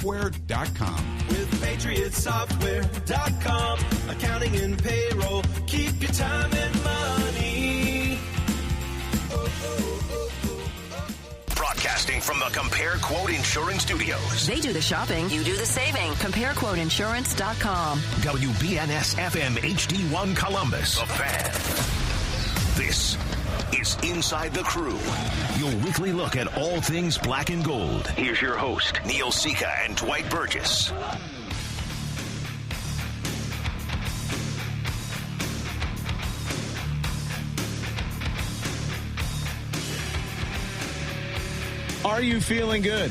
MAPFRE.com. With PatriotSoftware.com, accounting and payroll, keep your time and money. Broadcasting from the Compare Quote Insurance Studios. They do the shopping, you do the saving. CompareQuoteInsurance.com. WBNS FM HD1 Columbus. The Fan. This is Inside the Crew, your weekly look at all things black and gold. Here's your host, Neil Sika and Dwight Burgess. Are you feeling good?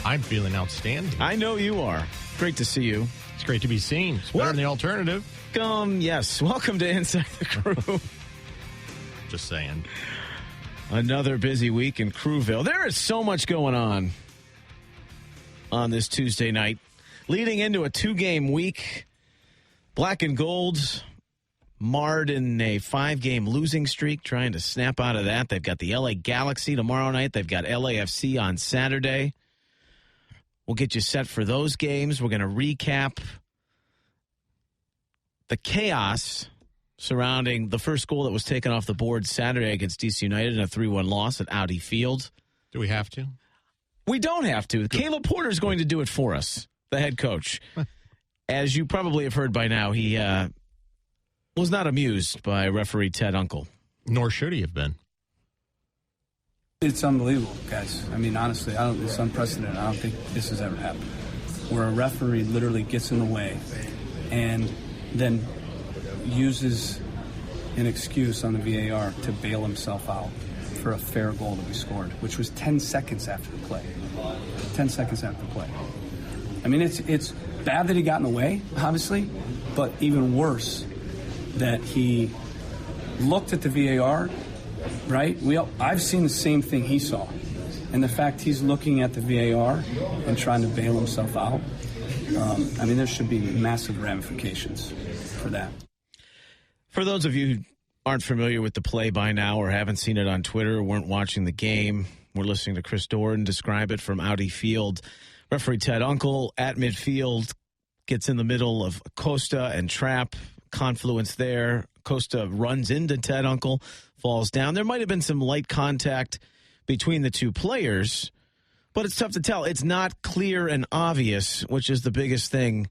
I'm feeling outstanding. I know you are. Great to see you. It's great to be seen. It's better than the alternative. Yes. Welcome to Inside the Crew. Just saying. Another busy week in Crewville. There is so much going on this Tuesday night. Leading into a 2-game week, Black and Gold marred in a 5-game losing streak, trying to snap out of that. They've got the LA Galaxy tomorrow night. They've got LAFC on Saturday. We'll get you set for those games. We're going to recap the chaos surrounding the first goal that was taken off the board Saturday against DC United in a 3-1 loss at Audi Field. Do we have to? We don't have to. Caleb Porter is going to do it for us, the head coach. As you probably have heard by now, he was not amused by referee Ted Unkel. Nor should he have been. It's unbelievable, guys. I mean, honestly, it's unprecedented. I don't think this has ever happened. Where a referee literally gets in the way and then uses an excuse on the VAR to bail himself out for a fair goal that we scored, which was 10 seconds after the play. 10 seconds after the play. I mean, it's bad that he got in the way, obviously, but even worse that he looked at the VAR, right? I've seen the same thing he saw. And the fact he's looking at the VAR and trying to bail himself out, I mean, there should be massive ramifications for that. For those of you who aren't familiar with the play by now or haven't seen it on Twitter or weren't watching the game, we're listening to Chris Doran describe it from Audi Field. Referee Ted Unkel at midfield gets in the middle of Costa and Trapp. Confluence there. Costa runs into Ted Unkel, falls down. There might have been some light contact between the two players, but it's tough to tell. It's not clear and obvious, which is the biggest thing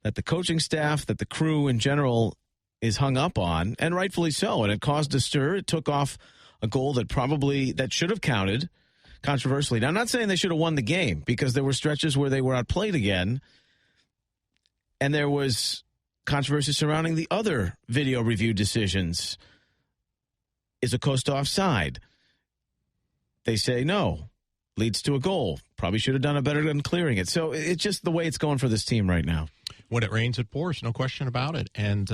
that the coaching staff, that the crew in general is hung up on, and rightfully so. And it caused a stir. It took off a goal that should have counted, controversially. Now, I'm not saying they should have won the game, because there were stretches where they were outplayed again, and there was controversy surrounding the other video review decisions. Is Acosta offside? They say no. Leads to a goal. Probably should have done a better than clearing it. So it's just the way it's going for this team right now. When it rains, it pours. No question about it. And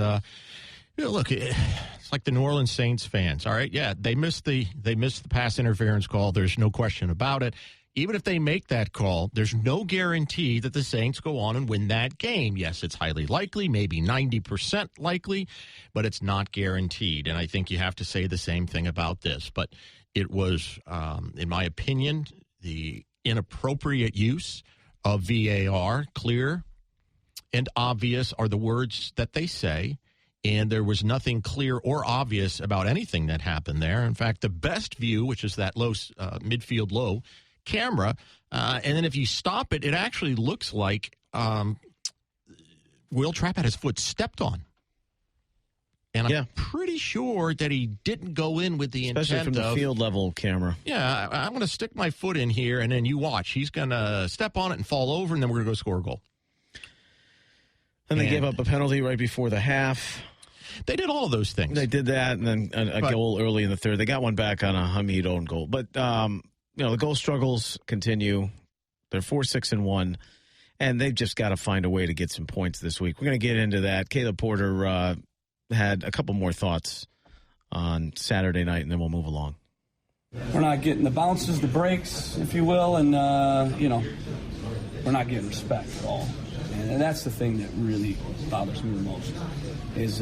look, it's like the New Orleans Saints fans. All right, yeah, they missed the pass interference call. There's no question about it. Even if they make that call, there's no guarantee that the Saints go on and win that game. Yes, it's highly likely, maybe 90% likely, but it's not guaranteed. And I think you have to say the same thing about this. But it was, in my opinion, the inappropriate use of VAR. Clear and obvious are the words that they say. And there was nothing clear or obvious about anything that happened there. In fact, the best view, which is that low midfield low camera, and then if you stop it, it actually looks like Will Trapp had his foot stepped on. And I'm pretty sure that he didn't go in with the especially intent from the field level camera. Yeah, I'm going to stick my foot in here, and then you watch. He's going to step on it and fall over, and then we're going to go score a goal. And they gave up a penalty right before the half. They did all of those things. They did that, and then a goal early in the third. They got one back on a Hamid own goal. But, the goal struggles continue. They're 4-6-1, and they've just got to find a way to get some points this week. We're going to get into that. Caleb Porter had a couple more thoughts on Saturday night, and then we'll move along. We're not getting the bounces, the breaks, if you will, and, we're not getting respect at all. And that's the thing that really bothers me the most is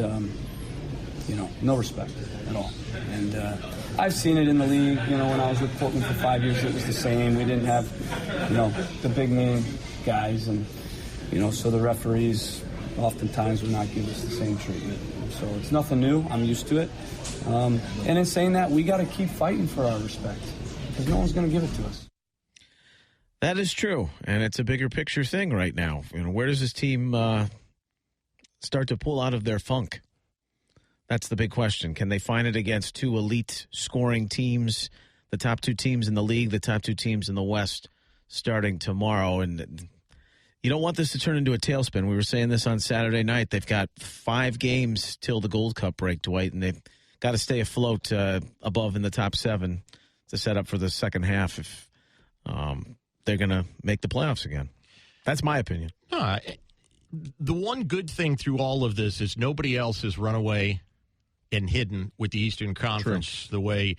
no respect at all. And I've seen it in the league. When I was with Portland for 5 years, it was the same. We didn't have, the big name guys, and so the referees oftentimes would not give us the same treatment. So it's nothing new. I'm used to it. And in saying that, we got to keep fighting for our respect because no one's going to give it to us. That is true, and it's a bigger picture thing right now. Where does this team start to pull out of their funk? That's the big question. Can they find it against two elite scoring teams, the top two teams in the league, the top two teams in the West, starting tomorrow? And you don't want this to turn into a tailspin. We were saying this on Saturday night. They've got 5 games till the Gold Cup break, Dwight, and they've got to stay afloat above in the top 7 to set up for the second half if they're going to make the playoffs again. That's my opinion. The one good thing through all of this is nobody else has run away and hidden with the Eastern Conference the way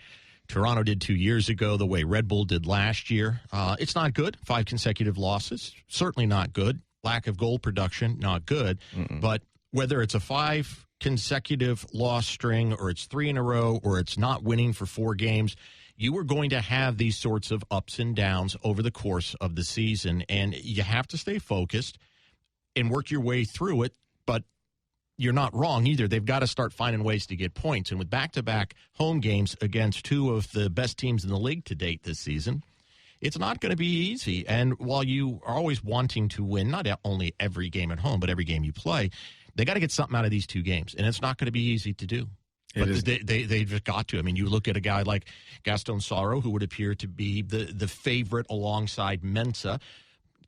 Toronto did 2 years ago, the way Red Bull did last year. It's not good. 5 consecutive losses, certainly not good. Lack of goal production, not good. But whether it's a 5 consecutive loss string or it's 3 in a row or it's not winning for 4 games, you are going to have these sorts of ups and downs over the course of the season. And you have to stay focused and work your way through it. But you're not wrong either. They've got to start finding ways to get points. And with back-to-back home games against 2 of the best teams in the league to date this season, it's not going to be easy. And while you are always wanting to win, not only every game at home, but every game you play, they got to get something out of these 2 games. And it's not going to be easy to do. But they've just got to. I mean, you look at a guy like Gaston Sarro, who would appear to be the favorite alongside Mensah.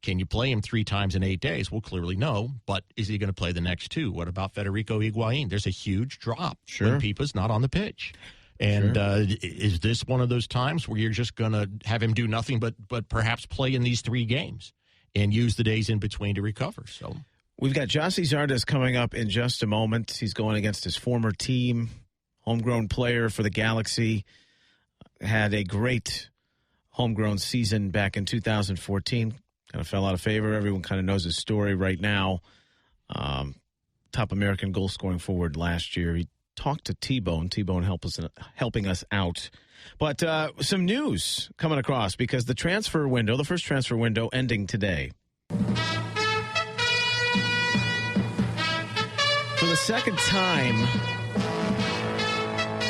Can you play him 3 times in 8 days? Well, clearly no, but is he going to play the next 2? What about Federico Higuain? There's a huge drop when Pipa's not on the pitch. And is this one of those times where you're just going to have him do nothing but perhaps play in these 3 games and use the days in between to recover? So we've got Gyasi Zardes coming up in just a moment. He's going against his former team, homegrown player for the Galaxy. Had a great homegrown season back in 2014. Kind of fell out of favor. Everyone kind of knows his story right now. Top American goal scoring forward last year. He talked to T-Bone. T-Bone helping us out. But some news coming across because the transfer window, the first transfer window ending today. For the second time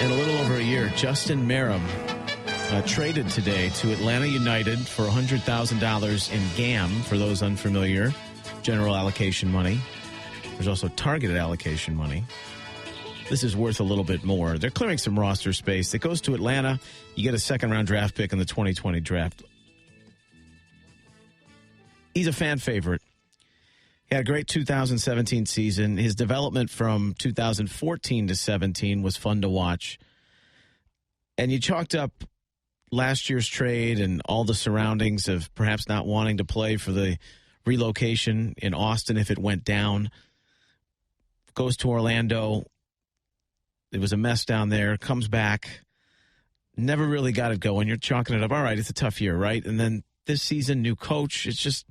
in a little over a year, Justin Merrim traded today to Atlanta United for $100,000 in GAM, for those unfamiliar, general allocation money. There's also targeted allocation money. This is worth a little bit more. They're clearing some roster space. It goes to Atlanta. You get a second-round draft pick in the 2020 draft. He's a fan favorite. He had a great 2017 season. His development from 2014 to 17 was fun to watch. And you chalked up last year's trade and all the surroundings of perhaps not wanting to play for the relocation in Austin if it went down. Goes to Orlando. It was a mess down there. Comes back. Never really got it going. You're chalking it up. All right, it's a tough year, right? And then this season, new coach. It's just,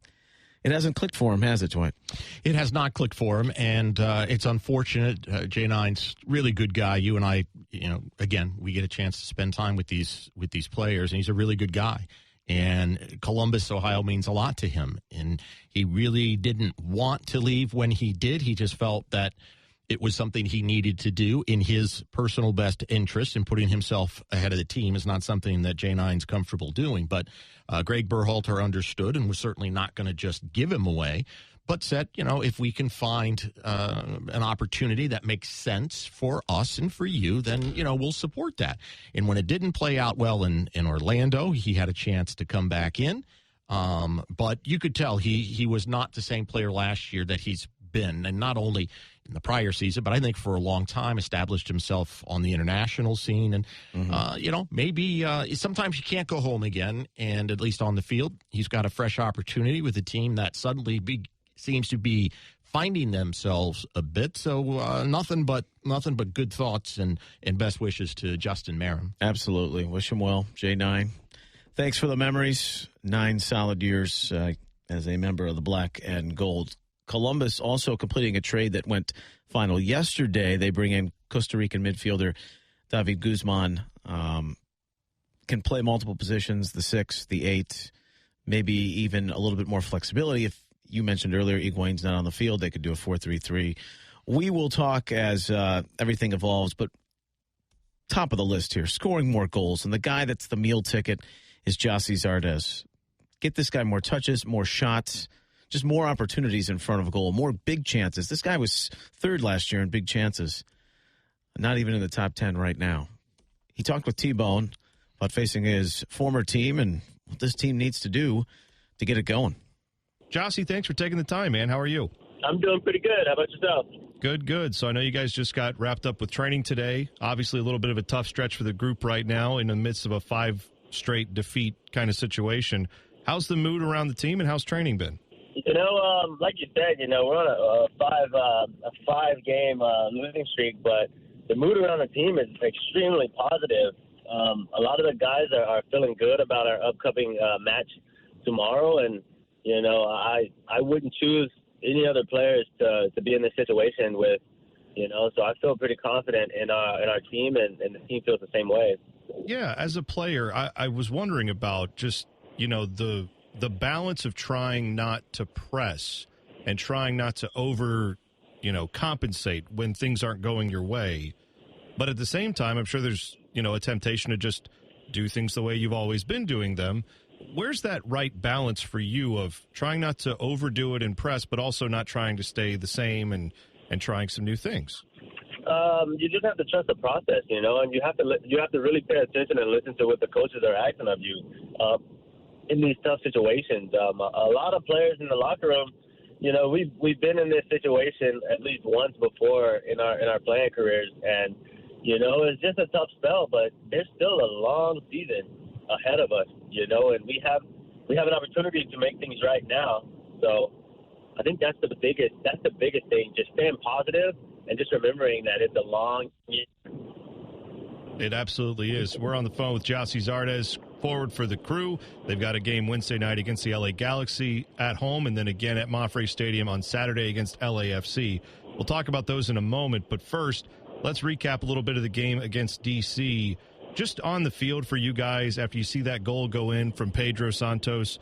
it hasn't clicked for him, has it, Dwight? It has not clicked for him, and it's unfortunate. J9's really good guy. You and I, again, we get a chance to spend time with these players, and he's a really good guy. And Columbus, Ohio means a lot to him, and he really didn't want to leave when he did. He just felt that it was something he needed to do in his personal best interest, and putting himself ahead of the team is not something that J9's comfortable doing. But Greg Berhalter understood and was certainly not going to just give him away, but said, if we can find an opportunity that makes sense for us and for you, then, we'll support that. And when it didn't play out well in Orlando, he had a chance to come back in. But you could tell he was not the same player last year that he's been, and not only in the prior season, but I think for a long time established himself on the international scene. And, maybe sometimes you can't go home again, and at least on the field, he's got a fresh opportunity with a team that suddenly seems to be finding themselves a bit. So nothing but good thoughts and best wishes to Justin Merrim. Absolutely. Wish him well, J9. Thanks for the memories. 9 solid years as a member of the Black and Gold. Columbus also completing a trade that went final yesterday. They bring in Costa Rican midfielder David Guzman can play multiple positions, the 6, the 8, maybe even a little bit more flexibility. If you mentioned earlier Higuain's not on the field, they could do a 4-3-3. We will talk as everything evolves, but top of the list here, scoring more goals. And the guy that's the meal ticket is Gyasi Zardes. Get this guy more touches, more shots, just more opportunities in front of a goal, more big chances. This guy was 3rd last year in big chances, not even in the top 10 right now. He talked with T-Bone about facing his former team and what this team needs to do to get it going. Gyasi, thanks for taking the time, man. How are you? I'm doing pretty good. How about yourself? Good. So I know you guys just got wrapped up with training today. Obviously a little bit of a tough stretch for the group right now in the midst of a 5 straight defeat kind of situation. How's the mood around the team and how's training been? Like you said, we're on a 5-game losing streak, but the mood around the team is extremely positive. A lot of the guys are feeling good about our upcoming match tomorrow, and I wouldn't choose any other players to be in this situation with, so I feel pretty confident in our team, and the team feels the same way. Yeah, as a player, I was wondering about just, the balance of trying not to press and trying not to compensate when things aren't going your way. But at the same time, I'm sure there's, a temptation to just do things the way you've always been doing them. Where's that right balance for you of trying not to overdo it and press, but also not trying to stay the same and trying some new things? You just have to trust the process, and you have to really pay attention and listen to what the coaches are asking of you in these tough situations. A lot of players in the locker room, we've been in this situation at least once before in our playing careers, and it's just a tough spell, but there's still a long season ahead of us, and we have an opportunity to make things right now. So I think that's the biggest thing, just staying positive and just remembering that it's a long year. It absolutely is. We're on the phone with Gyasi Zardes, forward for the Crew. They've got a game Wednesday night against the LA Galaxy at home, and then again at MAPFRE Stadium on Saturday against LAFC. We'll talk about those in a moment, but first, let's recap a little bit of the game against DC. Just on the field for you guys, after you see that goal go in from Pedro Santos,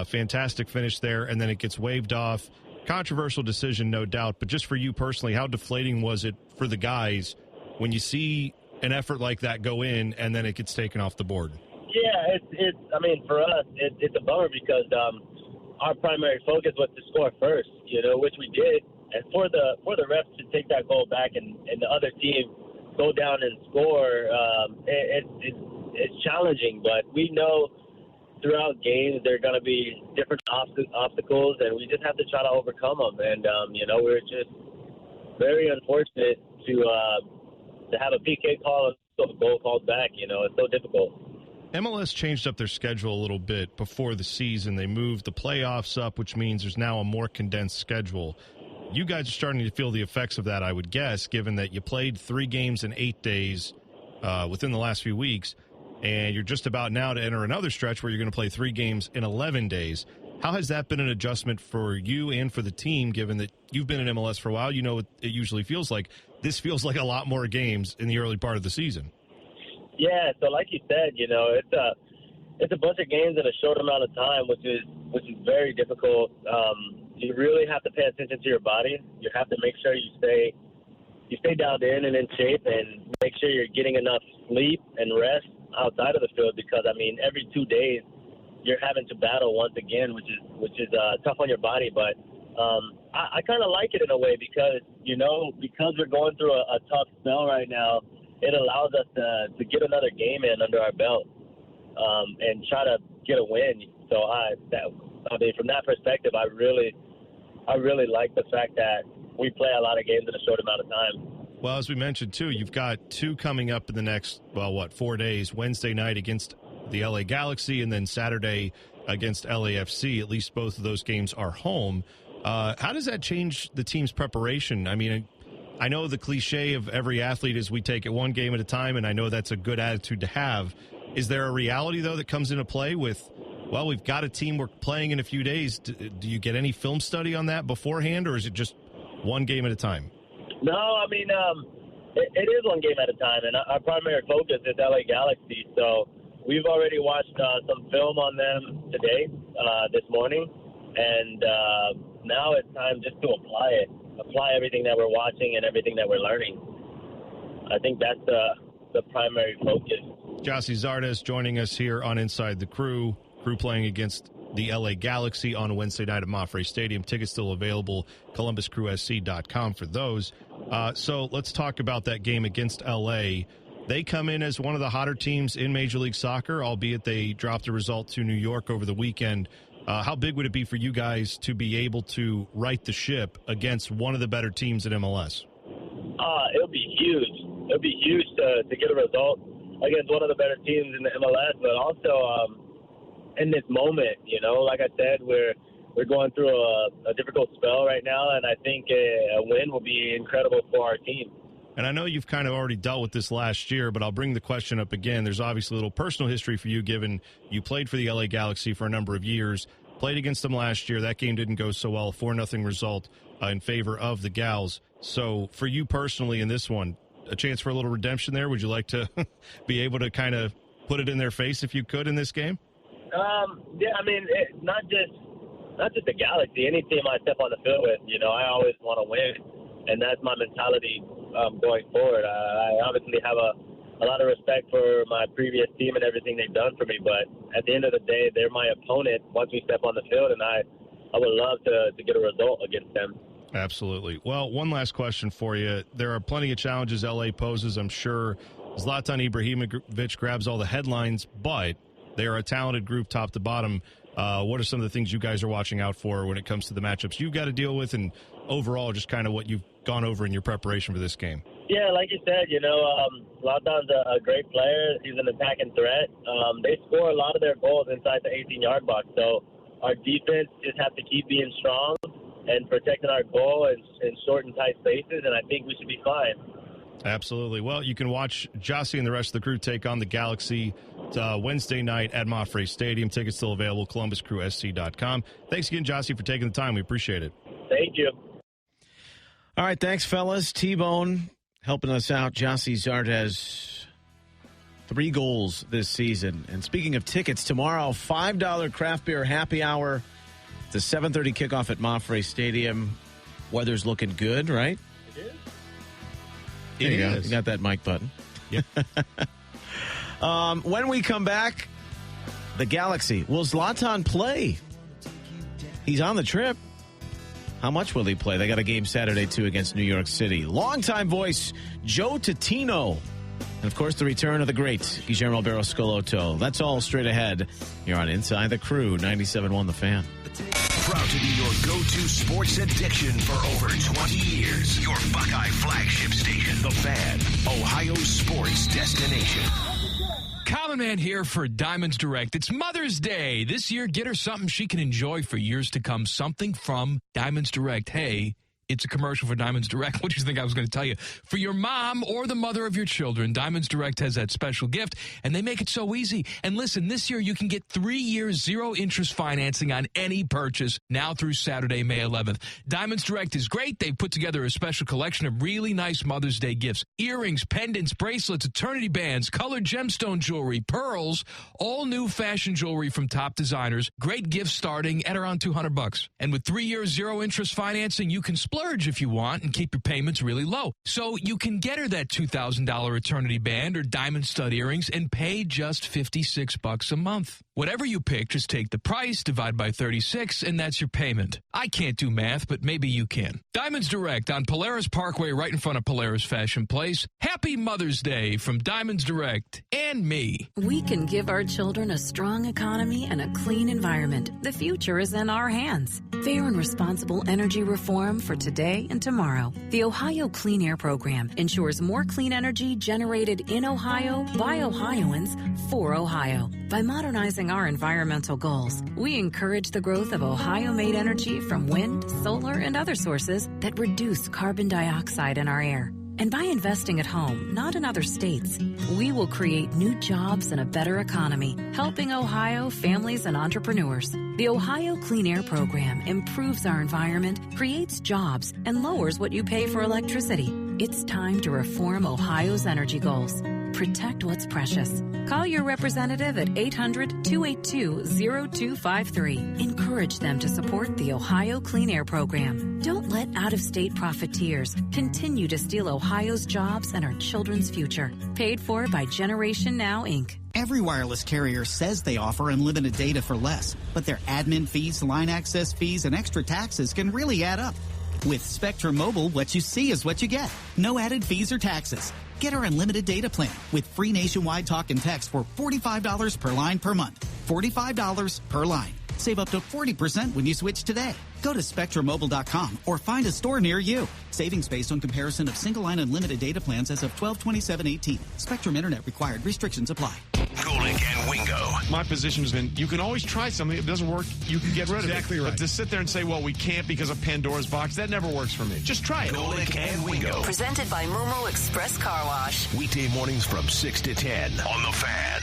fantastic finish there, and then it gets waved off. Controversial decision, no doubt, but just for you personally, how deflating was it for the guys when you see an effort like that go in and then it gets taken off the board? Yeah, for us, it's a bummer because our primary focus was to score first, which we did. And for the refs to take that goal back and the other team go down and score, it's challenging. But we know throughout games there are going to be different obstacles, and we just have to try to overcome them. And we're just very unfortunate to have a PK call and a goal called back. It's so difficult. MLS changed up their schedule a little bit before the season. They moved the playoffs up, which means there's now a more condensed schedule. You guys are starting to feel the effects of that, I would guess, given that you played 3 games in 8 days within the last few weeks, and you're just about now to enter another stretch where you're going to play 3 games in 11 days. How has that been an adjustment for you and for the team, given that you've been in MLS for a while? You know what it usually feels like. This feels like a lot more games in the early part of the season. Yeah, so like you said, it's a bunch of games in a short amount of time, which is very difficult. You really have to pay attention to your body. You have to make sure you stay dialed in and in shape, and make sure you're getting enough sleep and rest outside of the field, because every 2 days you're having to battle once again, which is tough on your body. But I kind of like it in a way because we're going through a tough spell right now. It allows us to get another game in under our belt and try to get a win. So from that perspective, I really like the fact that we play a lot of games in a short amount of time. Well, as we mentioned, too, you've got 2 coming up in the next, 4 days, Wednesday night against the LA Galaxy and then Saturday against LAFC. At least both of those games are home. How does that change the team's preparation? I know the cliche of every athlete is we take it 1 game at a time, and I know that's a good attitude to have. Is there a reality, though, that comes into play with, we've got a team we're playing in a few days? Do you get any film study on that beforehand, or is it just 1 game at a time? No, It is one game at a time, and our primary focus is LA Galaxy. So we've already watched some film on them today, this morning, and now it's time just to apply everything that we're watching and everything that we're learning. I think that's the primary focus. Gyasi Zardes joining us here on Inside the Crew. Crew playing against the LA Galaxy on Wednesday night at MAPFRE Stadium. Tickets still available, columbuscrewsc.com for those. So let's talk about that game against LA. They come in as one of the hotter teams in Major League Soccer, albeit they dropped a result to New York over the weekend. How big would it be for you guys to be able to right the ship against one of the better teams in MLS? It'll be huge. It'll be huge to get a result against one of the better teams in the MLS, but also in this moment, like I said, we're going through a difficult spell right now, and I think a win will be incredible for our team. And I know you've kind of already dealt with this last year, but I'll bring the question up again. There's obviously a little personal history for you, given you played for the LA Galaxy for a number of years, played against them last year. That game didn't go so well, 4-0 result in favor of the Gals. So for you personally in this one, a chance for a little redemption there? Would you like to be able to kind of put it in their face if you could in this game? Yeah, I mean, not just the Galaxy. Any team I step on the field with, I always want to win, and that's my mentality going forward. I obviously have a lot of respect for my previous team and everything they've done for me, but at the end of the day, they're my opponent once we step on the field, and I would love to get a result against them. Absolutely. Well, one last question for you. There are plenty of challenges LA poses, I'm sure. Zlatan Ibrahimovic grabs all the headlines, but they are a talented group top to bottom. What are some of the things you guys are watching out for when it comes to the matchups you've got to deal with, and overall just kind of what you've gone over in your preparation for this game? Yeah, like you said, Zlatan's a great player. He's an attacking threat. They score a lot of their goals inside the 18-yard box, so our defense just has to keep being strong and protecting our goal in short and tight spaces, and I think we should be fine. Absolutely. Well, you can watch Gyasi and the rest of the crew take on the Galaxy Wednesday night at MAPFRE Stadium. Tickets still available, columbuscrewsc.com. Thanks again, Gyasi, for taking the time. We appreciate it. Thank you. All right, thanks, fellas. T-Bone helping us out. Gyasi Zardes, 3 goals this season. And speaking of tickets, tomorrow, $5 craft beer happy hour. It's a 7:30 kickoff at MAPFRE Stadium. Weather's looking good, right? It is. There you go. You got that mic button. Yep. When we come back, the Galaxy. Will Zlatan play? He's on the trip. How much will he play? They got a game Saturday, too, against New York City. Longtime voice, Joe Tutino. And, of course, the return of the great Guillermo Barros-Schelotto. That's all straight ahead here on Inside the Crew, 97.1 The Fan. Proud to be your go-to sports addiction for over 20 years. Your Buckeye flagship station, The Fan, Ohio's sports destination. Common Man here for Diamonds Direct. It's Mother's Day. This year, get her something she can enjoy for years to come. Something from Diamonds Direct. Hey, it's a commercial for Diamonds Direct. What do you think I was going to tell you? For your mom or the mother of your children, Diamonds Direct has that special gift, and they make it so easy. And listen, this year you can get 3 years, 0-interest financing on any purchase now through Saturday, May 11th. Diamonds Direct is great. They've put together a special collection of really nice Mother's Day gifts. Earrings, pendants, bracelets, eternity bands, colored gemstone jewelry, pearls, all new fashion jewelry from top designers. Great gifts starting at around $200. And with 3 years, 0-interest financing, you can splurge if you want and keep your payments really low. So you can get her that $2,000 eternity band or diamond stud earrings and pay just $56 a month. Whatever you pick, just take the price, divide by 36, and that's your payment. I can't do math, but maybe you can. Diamonds Direct on Polaris Parkway, right in front of Polaris Fashion Place. Happy Mother's Day from Diamonds Direct and me. We can give our children a strong economy and a clean environment. The future is in our hands. Fair and responsible energy reform for today and tomorrow. The Ohio Clean Air Program ensures more clean energy generated in Ohio by Ohioans for Ohio. By modernizing our environmental goals, we encourage the growth of Ohio-made energy from wind, solar, and other sources that reduce carbon dioxide in our air. And by investing at home, not in other states, we will create new jobs and a better economy, helping Ohio families and entrepreneurs. The Ohio Clean Air Program improves our environment, creates jobs, and lowers what you pay for electricity. It's time to reform Ohio's energy goals. Protect what's precious. Call your representative at 800-282-0253. Encourage them to support the Ohio Clean Air Program. Don't let out-of-state profiteers continue to steal Ohio's jobs and our children's future. Paid for by Generation Now, Inc. Every wireless carrier says they offer unlimited data for less, but their admin fees, line access fees, and extra taxes can really add up. With Spectrum Mobile, what you see is what you get. No added fees or taxes. Get our unlimited data plan with free nationwide talk and text for $45 per line per month. $45 per line. Save up to 40% when you switch today. Go to SpectrumMobile.com or find a store near you. Savings based on comparison of single-line unlimited data plans as of 12/27/18. Spectrum Internet required. Restrictions apply. Golic and Wingo. My position has been, you can always try something. If it doesn't work, you can get rid of it. Exactly right. But to sit there and say, well, we can't because of Pandora's box, that never works for me. Just try it. Golic and Wingo. Presented by Momo Express Car Wash. Weekday mornings from 6 to 10 on The Fan.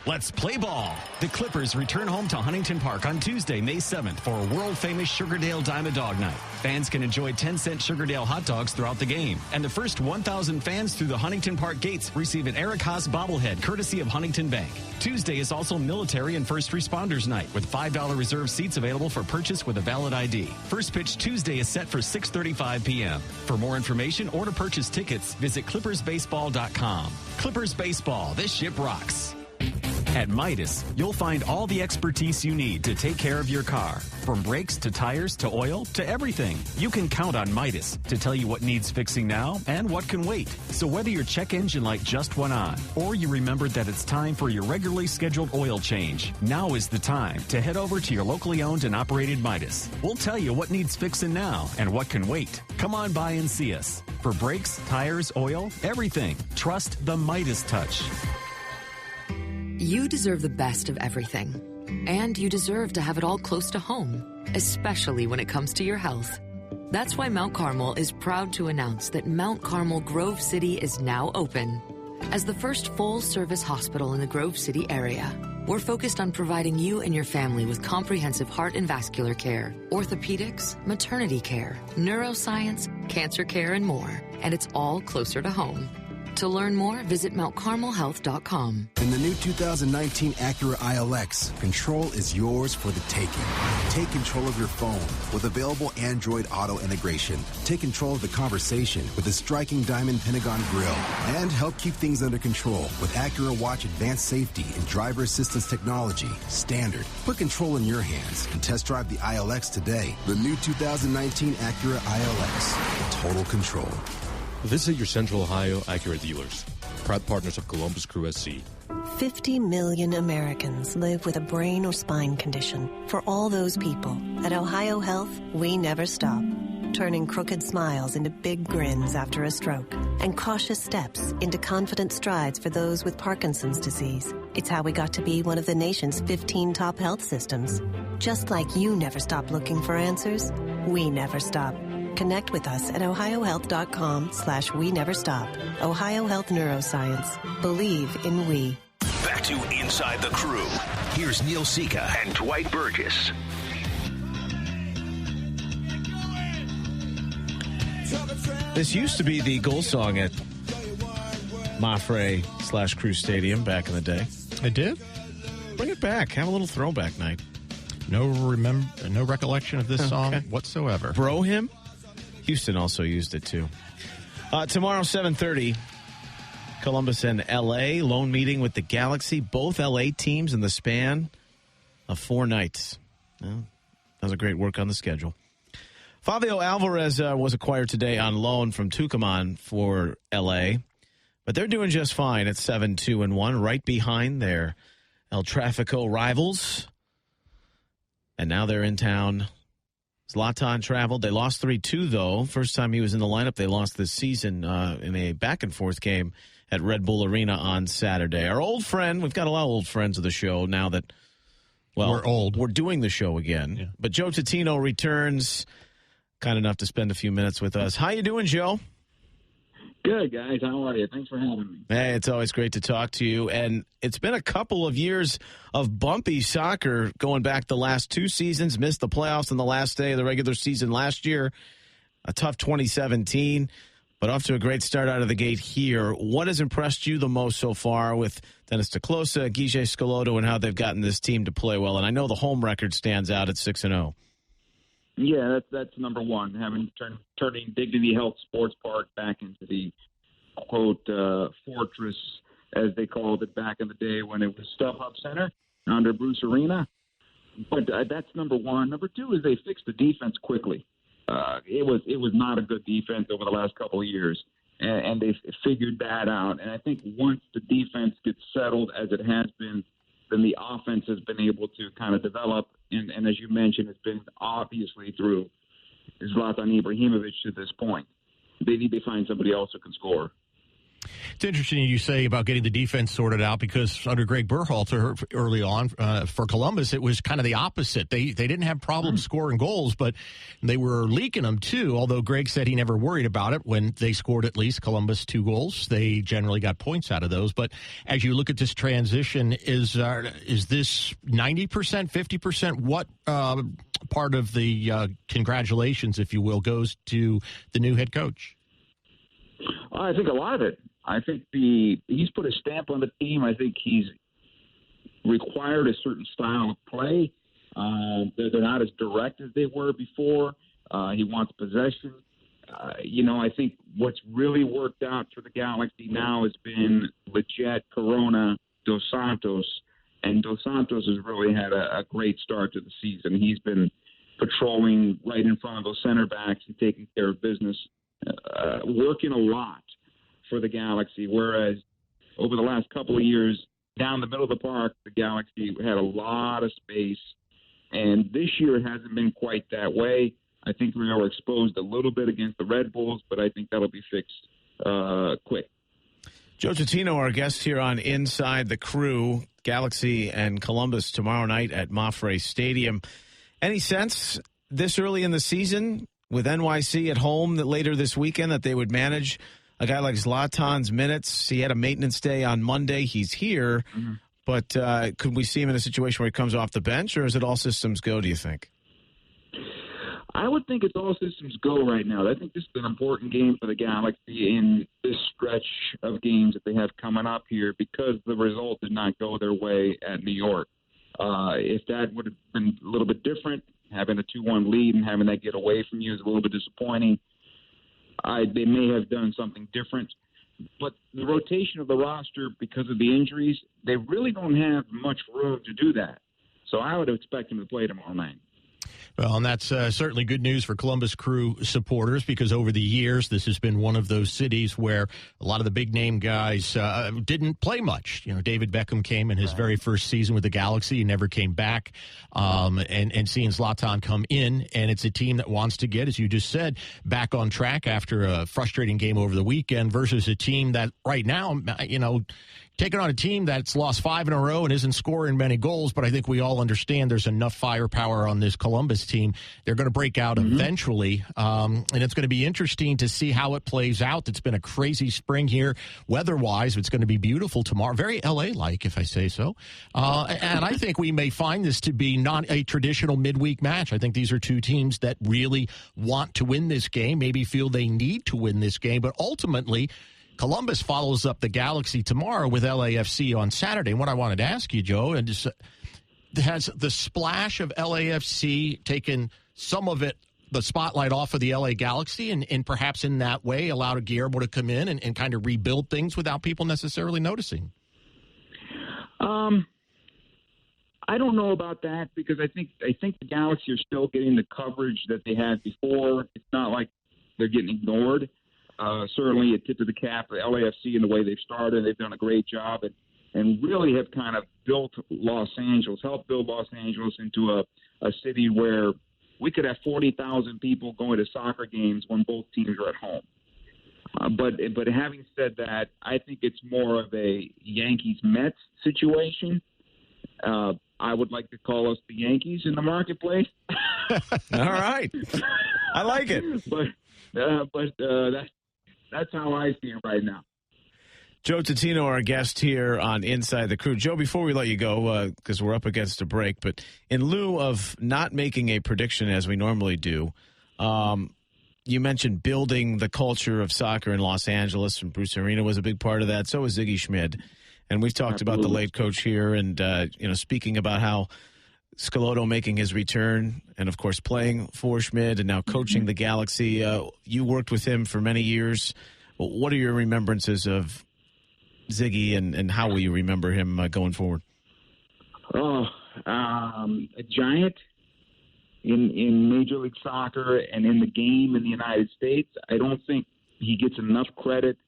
Let's play ball. The Clippers return home to Huntington Park on Tuesday, May 7th for a world-famous Sugardale Dime a Dog Night. Fans can enjoy 10-cent Sugardale hot dogs throughout the game. And the first 1,000 fans through the Huntington Park gates receive an Eric Haas bobblehead courtesy of Huntington Bank. Tuesday is also Military and First Responders Night with $5 reserved seats available for purchase with a valid ID. First pitch Tuesday is set for 6:35 p.m. For more information or to purchase tickets, visit ClippersBaseball.com. Clippers Baseball, this ship rocks. At Midas, you'll find all the expertise you need to take care of your car. From brakes to tires to oil to everything. You can count on Midas to tell you what needs fixing now and what can wait. So whether your check engine light just went on or you remembered that it's time for your regularly scheduled oil change, now is the time to head over to your locally owned and operated Midas. We'll tell you what needs fixing now and what can wait. Come on by and see us. For brakes, tires, oil, everything. Trust the Midas touch. You deserve the best of everything. And you deserve to have it all close to home, especially when it comes to your health. That's why Mount Carmel is proud to announce that Mount Carmel Grove City is now open. As the first full-service hospital in the Grove City area, we're focused on providing you and your family with comprehensive heart and vascular care, orthopedics, maternity care, neuroscience, cancer care, and more. And it's all closer to home. To learn more, visit mountcarmelhealth.com. In the new 2019 Acura ILX, control is yours for the taking. Take control of your phone with available Android Auto integration. Take control of the conversation with the striking Diamond Pentagon grille. And help keep things under control with Acura Watch Advanced Safety and Driver Assistance Technology. Standard. Put control in your hands and test drive the ILX today. The new 2019 Acura ILX. Total control. Visit your Central Ohio Acura dealers, proud partners of Columbus Crew SC. 50 million Americans live with a brain or spine condition. For all those people, at Ohio Health, we never stop. Turning crooked smiles into big grins after a stroke and cautious steps into confident strides for those with Parkinson's disease. It's how we got to be one of the nation's 15 top health systems. Just like you never stop looking for answers, we never stop. Connect with us at ohiohealth.com/we never stop. Ohio Health Neuroscience. Believe in we. Back to Inside the Crew. Here's Neil Sika and Dwight Burgess. This used to be the goal song at MAPFRE/Crew Stadium back in the day. It did? Bring it back. Have a little throwback night. No recollection of this song whatsoever. Bro Hymn? Houston also used it too. Tomorrow, 7:30, Columbus and L.A. Lone meeting with the Galaxy. Both L.A. teams in the span of 4 nights. Well, does a great work on the schedule. Fabio Alvarez was acquired today on loan from Tucumán for L.A., but they're doing just fine at 7-2-1, right behind their El Tráfico rivals. And now they're in town. Zlatan traveled. They lost 3-2, though. First time he was in the lineup, they lost this season in a back-and-forth game at Red Bull Arena on Saturday. Our old friend, we've got a lot of old friends of the show now that, well, we're old. We're doing the show again. Yeah. But Joe Tutino returns, kind enough to spend a few minutes with us. How you doing, Joe? Good, guys. How are you? Thanks for having me. Hey, it's always great to talk to you. And it's been a couple of years of bumpy soccer going back the last 2 seasons. Missed the playoffs on the last day of the regular season last year. A tough 2017. but off to a great start out of the gate here. What has impressed you the most so far with Dennis Declosa, Guille Scalotto, and how they've gotten this team to play well? And I know the home record stands out at 6-0. Yeah, that's number one, turning Dignity Health Sports Park back into the, quote, fortress, as they called it back in the day when it was StubHub Center under Bruce Arena. But that's number one. Number two is they fixed the defense quickly. It was not a good defense over the last couple of years, and they figured that out. And I think once the defense gets settled, as it has been, then the offense has been able to kind of develop. And as you mentioned, it's been obviously through Zlatan Ibrahimovic to this point. They need to find somebody else who can score. It's interesting you say about getting the defense sorted out, because under Greg Berhalter early on for Columbus, it was kind of the opposite. They didn't have problems scoring goals, but they were leaking them too, although Greg said he never worried about it. When they scored at least Columbus 2 goals, they generally got points out of those. But as you look at this transition, is this 90%, 50%? What part of the congratulations, if you will, goes to the new head coach? I think a lot of it. I think he's put a stamp on the team. I think he's required a certain style of play. They're not as direct as they were before. He wants possession. I think what's really worked out for the Galaxy now has been Lletget, Corona, Dos Santos. And Dos Santos has really had a great start to the season. He's been patrolling right in front of those center backs and taking care of business, working a lot for the Galaxy, whereas over the last couple of years, down the middle of the park, the Galaxy had a lot of space, and this year it hasn't been quite that way. I think we were exposed a little bit against the Red Bulls, but I think that'll be fixed quick. Joe Tutino, our guest here on Inside the Crew, Galaxy and Columbus tomorrow night at MAPFRE Stadium. Any sense this early in the season with NYC at home that later this weekend that they would manage a guy like Zlatan's minutes? He had a maintenance day on Monday. He's here. Mm-hmm. But could we see him in a situation where he comes off the bench, or is it all systems go, do you think? I would think it's all systems go right now. I think this is an important game for the Galaxy in this stretch of games that they have coming up here, because the result did not go their way at New York. If that would have been a little bit different, having a 2-1 lead and having that get away from you is a little bit disappointing. They may have done something different. But the rotation of the roster, because of the injuries, they really don't have much room to do that. So I would expect him to play tomorrow night. Well, and that's certainly good news for Columbus Crew supporters, because over the years, this has been one of those cities where a lot of the big-name guys didn't play much. David Beckham came in his very first season with the Galaxy. He never came back. And seeing Zlatan come in, and it's a team that wants to get, as you just said, back on track after a frustrating game over the weekend versus a team that right now, taking on a team that's lost 5 in a row and isn't scoring many goals, but I think we all understand there's enough firepower on this Columbus team. They're going to break out eventually, and it's going to be interesting to see how it plays out. It's been a crazy spring here, weather-wise. It's going to be beautiful tomorrow. Very L.A.-like, if I say so. And I think we may find this to be not a traditional midweek match. I think these are two teams that really want to win this game, maybe feel they need to win this game, but ultimately Columbus follows up the Galaxy tomorrow with LAFC on Saturday. And what I wanted to ask you, Joe, and just, has the splash of LAFC taken some of it, the spotlight off of the LA Galaxy, and perhaps in that way allowed a Guillermo to come in and kind of rebuild things without people necessarily noticing? I don't know about that, because I think the Galaxy are still getting the coverage that they had before. It's not like they're getting ignored. Certainly a tip of the cap for LAFC in the way they've started. They've done a great job and really have kind of helped build Los Angeles into a city where we could have 40,000 people going to soccer games when both teams are at home. But having said that, I think it's more of a Yankees-Mets situation. I would like to call us the Yankees in the marketplace. All right. I like it. That's how I see it right now. Joe Tutino, our guest here on Inside the Crew. Joe, before we let you go, because we're up against a break, but in lieu of not making a prediction as we normally do, you mentioned building the culture of soccer in Los Angeles, and Bruce Arena was a big part of that. So was Ziggy Schmid. And we've talked about the late coach here and, speaking about how Schelotto making his return and, of course, playing for Schmid and now coaching the Galaxy. You worked with him for many years. What are your remembrances of Ziggy and how will you remember him going forward? A giant in Major League Soccer and in the game in the United States. I don't think he gets enough credit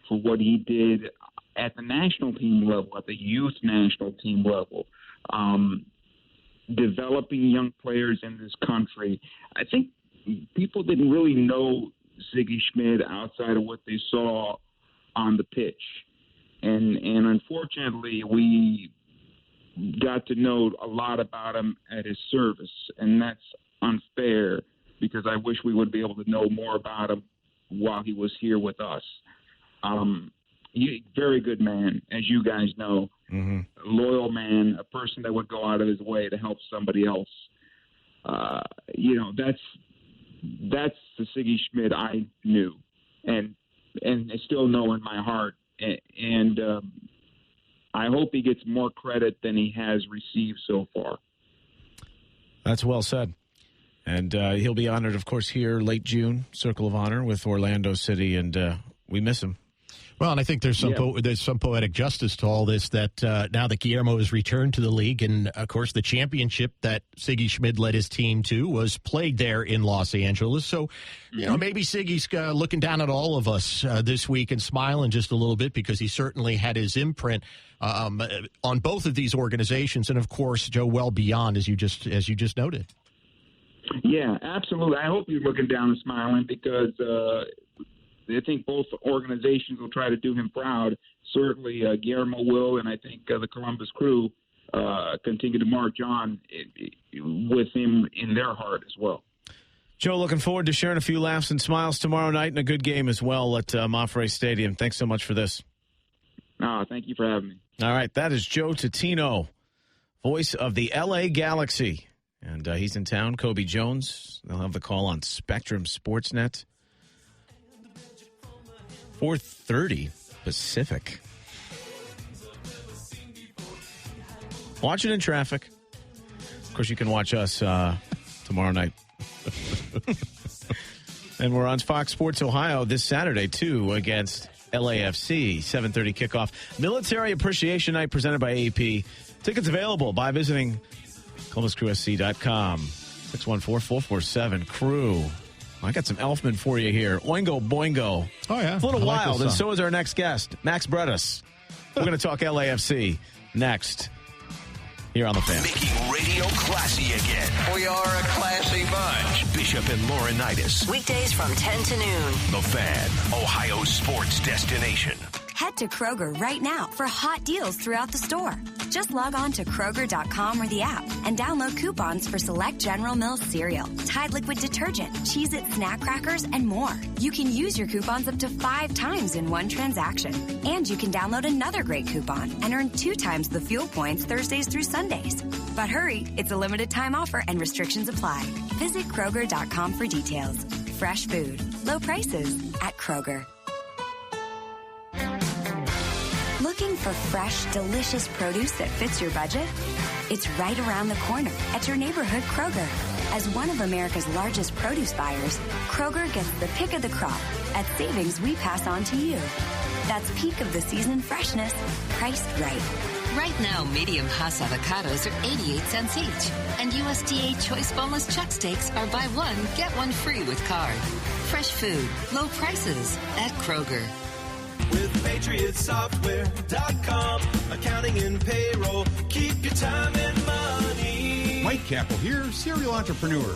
for what he did at the national team level, at the youth national team level, developing young players in this country. I think people didn't really know Ziggy Schmid outside of what they saw on the pitch. And unfortunately, we got to know a lot about him at his service, and that's unfair because I wish we would be able to know more about him while he was here with us. Very good man, as you guys know. Loyal man, a person that would go out of his way to help somebody else. That's the Ziggy Schmid I knew and I still know in my heart. And I hope he gets more credit than he has received so far. That's well said. And he'll be honored, of course, here late June, Circle of Honor with Orlando City, and we miss him. Well, and I think there's some poetic justice to all this that now that Guillermo has returned to the league, and of course the championship that Ziggy Schmid led his team to was played there in Los Angeles. So, maybe Ziggy's looking down at all of us this week and smiling just a little bit because he certainly had his imprint on both of these organizations, and of course, Joe, well beyond as you just noted. Yeah, absolutely. I hope you're looking down and smiling because. I think both organizations will try to do him proud. Certainly, Guillermo will, and I think the Columbus Crew continue to march on with him in their heart as well. Joe, looking forward to sharing a few laughs and smiles tomorrow night and a good game as well at MAPFRE Stadium. Thanks so much for this. Thank you for having me. All right, that is Joe Tutino, voice of the LA Galaxy. And he's in town. Kobe Jones. They'll have the call on Spectrum Sportsnet. 4:30 Pacific. Watch it in traffic. Of course, you can watch us tomorrow night. And we're on Fox Sports Ohio this Saturday, too, against LAFC. 7:30 kickoff. Military Appreciation Night presented by AP. Tickets available by visiting ColumbusCrewSC.com. 614-447-CREW. I got some Elfman for you here. Oingo Boingo. Oh, yeah. It's a little wild, and song. so is our next guest, Max Bretos. We're going to talk LAFC next here on The Fan. Making radio classy again. We are a classy bunch. Bishop and Laurinaitis. Weekdays from 10 to noon. The Fan, Ohio's sports destination. Head to Kroger right now for hot deals throughout the store. Just log on to Kroger.com or the app and download coupons for select General Mills cereal, Tide liquid detergent, Cheez-It snack crackers, and more. You can use your coupons up to 5 times in one transaction. And you can download another great coupon and earn 2 times the fuel points Thursdays through Sundays. But hurry, it's a limited time offer and restrictions apply. Visit Kroger.com for details. Fresh food, low prices at Kroger. Looking for fresh, delicious produce that fits your budget? It's right around the corner at your neighborhood Kroger. As one of America's largest produce buyers, Kroger gets the pick of the crop at savings we pass on to you. That's peak of the season freshness, priced right. Right now, medium Hass avocados are 88 cents each. And USDA Choice Boneless Chuck Steaks are buy one, get one free with card. Fresh food, low prices at Kroger. With PatriotSoftware.com, accounting and payroll, keep your time and money. Mike Capel here, serial entrepreneur.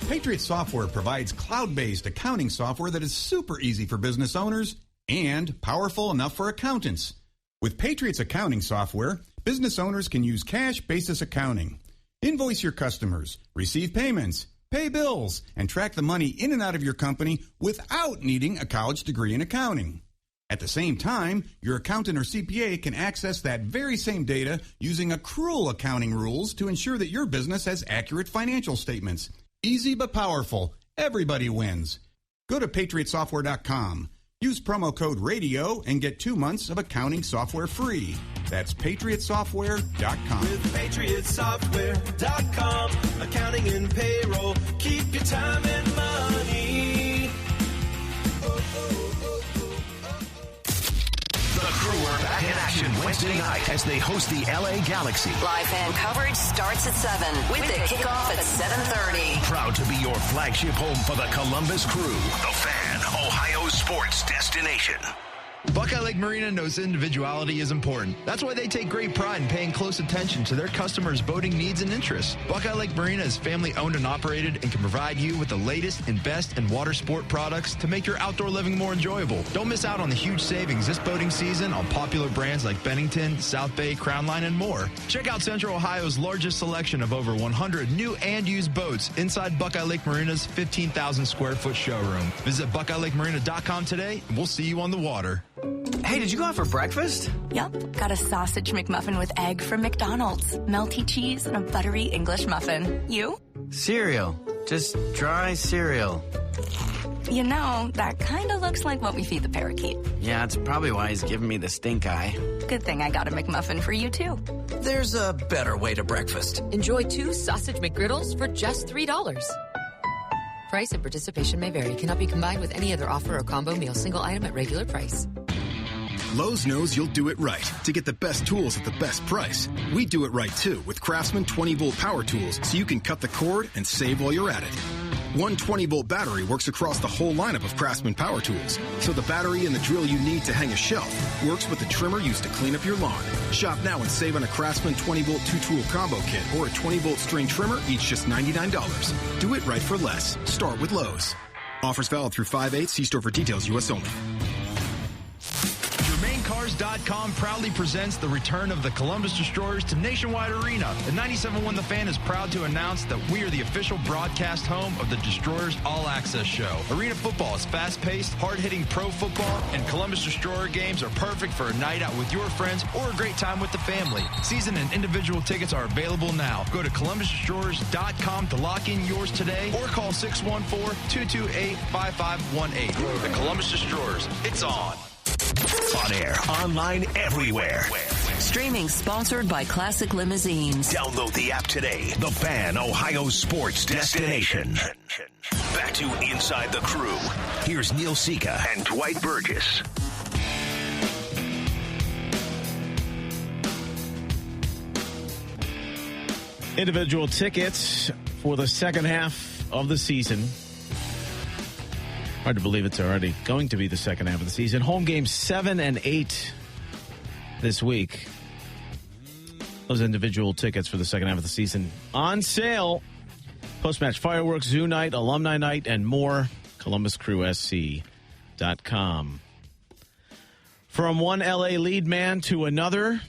Patriot Software provides cloud-based accounting software that is super easy for business owners and powerful enough for accountants. With Patriot's accounting software, business owners can use cash basis accounting, invoice your customers, receive payments, pay bills, and track the money in and out of your company without needing a college degree in accounting. At the same time, your accountant or CPA can access that very same data using accrual accounting rules to ensure that your business has accurate financial statements. Easy but powerful. Everybody wins. Go to patriotsoftware.com. Use promo code RADIO and get 2 months of accounting software free. That's patriotsoftware.com. With patriotsoftware.com, accounting and payroll, keep your time and money. The Crew are back in action Wednesday night as they host the LA Galaxy. Live fan coverage starts at 7 with the kickoff at 7:30. Proud to be your flagship home for the Columbus Crew, the Fan, Ohio sports destination. Buckeye Lake Marina knows individuality is important. That's why they take great pride in paying close attention to their customers' boating needs and interests. Buckeye Lake Marina is family owned and operated and can provide you with the latest and best in water sport products to make your outdoor living more enjoyable. Don't miss out on the huge savings this boating season on popular brands like Bennington, South Bay, Crown Line, and more. Check out Central Ohio's largest selection of over 100 new and used boats inside Buckeye Lake Marina's 15,000 square foot showroom. Visit BuckeyeLakeMarina.com today and we'll see you on the water. Hey, did you go out for breakfast? Yep. Got a sausage McMuffin with egg from McDonald's, melty cheese, and a buttery English muffin. You? Cereal. Just dry cereal. You know, that kind of looks like what we feed the parakeet. Yeah, it's probably why he's giving me the stink eye. Good thing I got a McMuffin for you, too. There's a better way to breakfast. Enjoy 2 sausage McGriddles for just $3. Price and participation may vary. Cannot be combined with any other offer or combo meal. Single item at regular price. Lowe's knows you'll do it right to get the best tools at the best price. We do it right, too, with Craftsman 20-volt power tools so you can cut the cord and save while you're at it. One 20-volt battery works across the whole lineup of Craftsman power tools, so the battery and the drill you need to hang a shelf works with the trimmer used to clean up your lawn. Shop now and save on a Craftsman 20-volt 2-tool combo kit or a 20-volt string trimmer, each just $99. Do it right for less. Start with Lowe's. Offers valid through 5/8. See store for details. U.S. only. Cars.com proudly presents the return of the Columbus Destroyers to Nationwide Arena. At 97.1 The Fan is proud to announce that we are the official broadcast home of the Destroyers All Access Show. Arena football is fast-paced, hard-hitting pro football, and Columbus Destroyer games are perfect for a night out with your friends or a great time with the family. Season and individual tickets are available now. Go to ColumbusDestroyers.com to lock in yours today or call 614-228-5518. The Columbus Destroyers, it's on. On air, online, everywhere. Streaming sponsored by Classic Limousines. Download the app today. The Fan, Ohio sports destination. Back to Inside the Crew. Here's Neil Sika and Dwight Burgess. Individual tickets for the second half of the season. Hard to believe it's already going to be the second half of the season. Home games 7 and 8 this week. Those individual tickets for the second half of the season on sale. Post-match fireworks, zoo night, alumni night, and more. ColumbusCrewSC.com. From one LA lead man to another,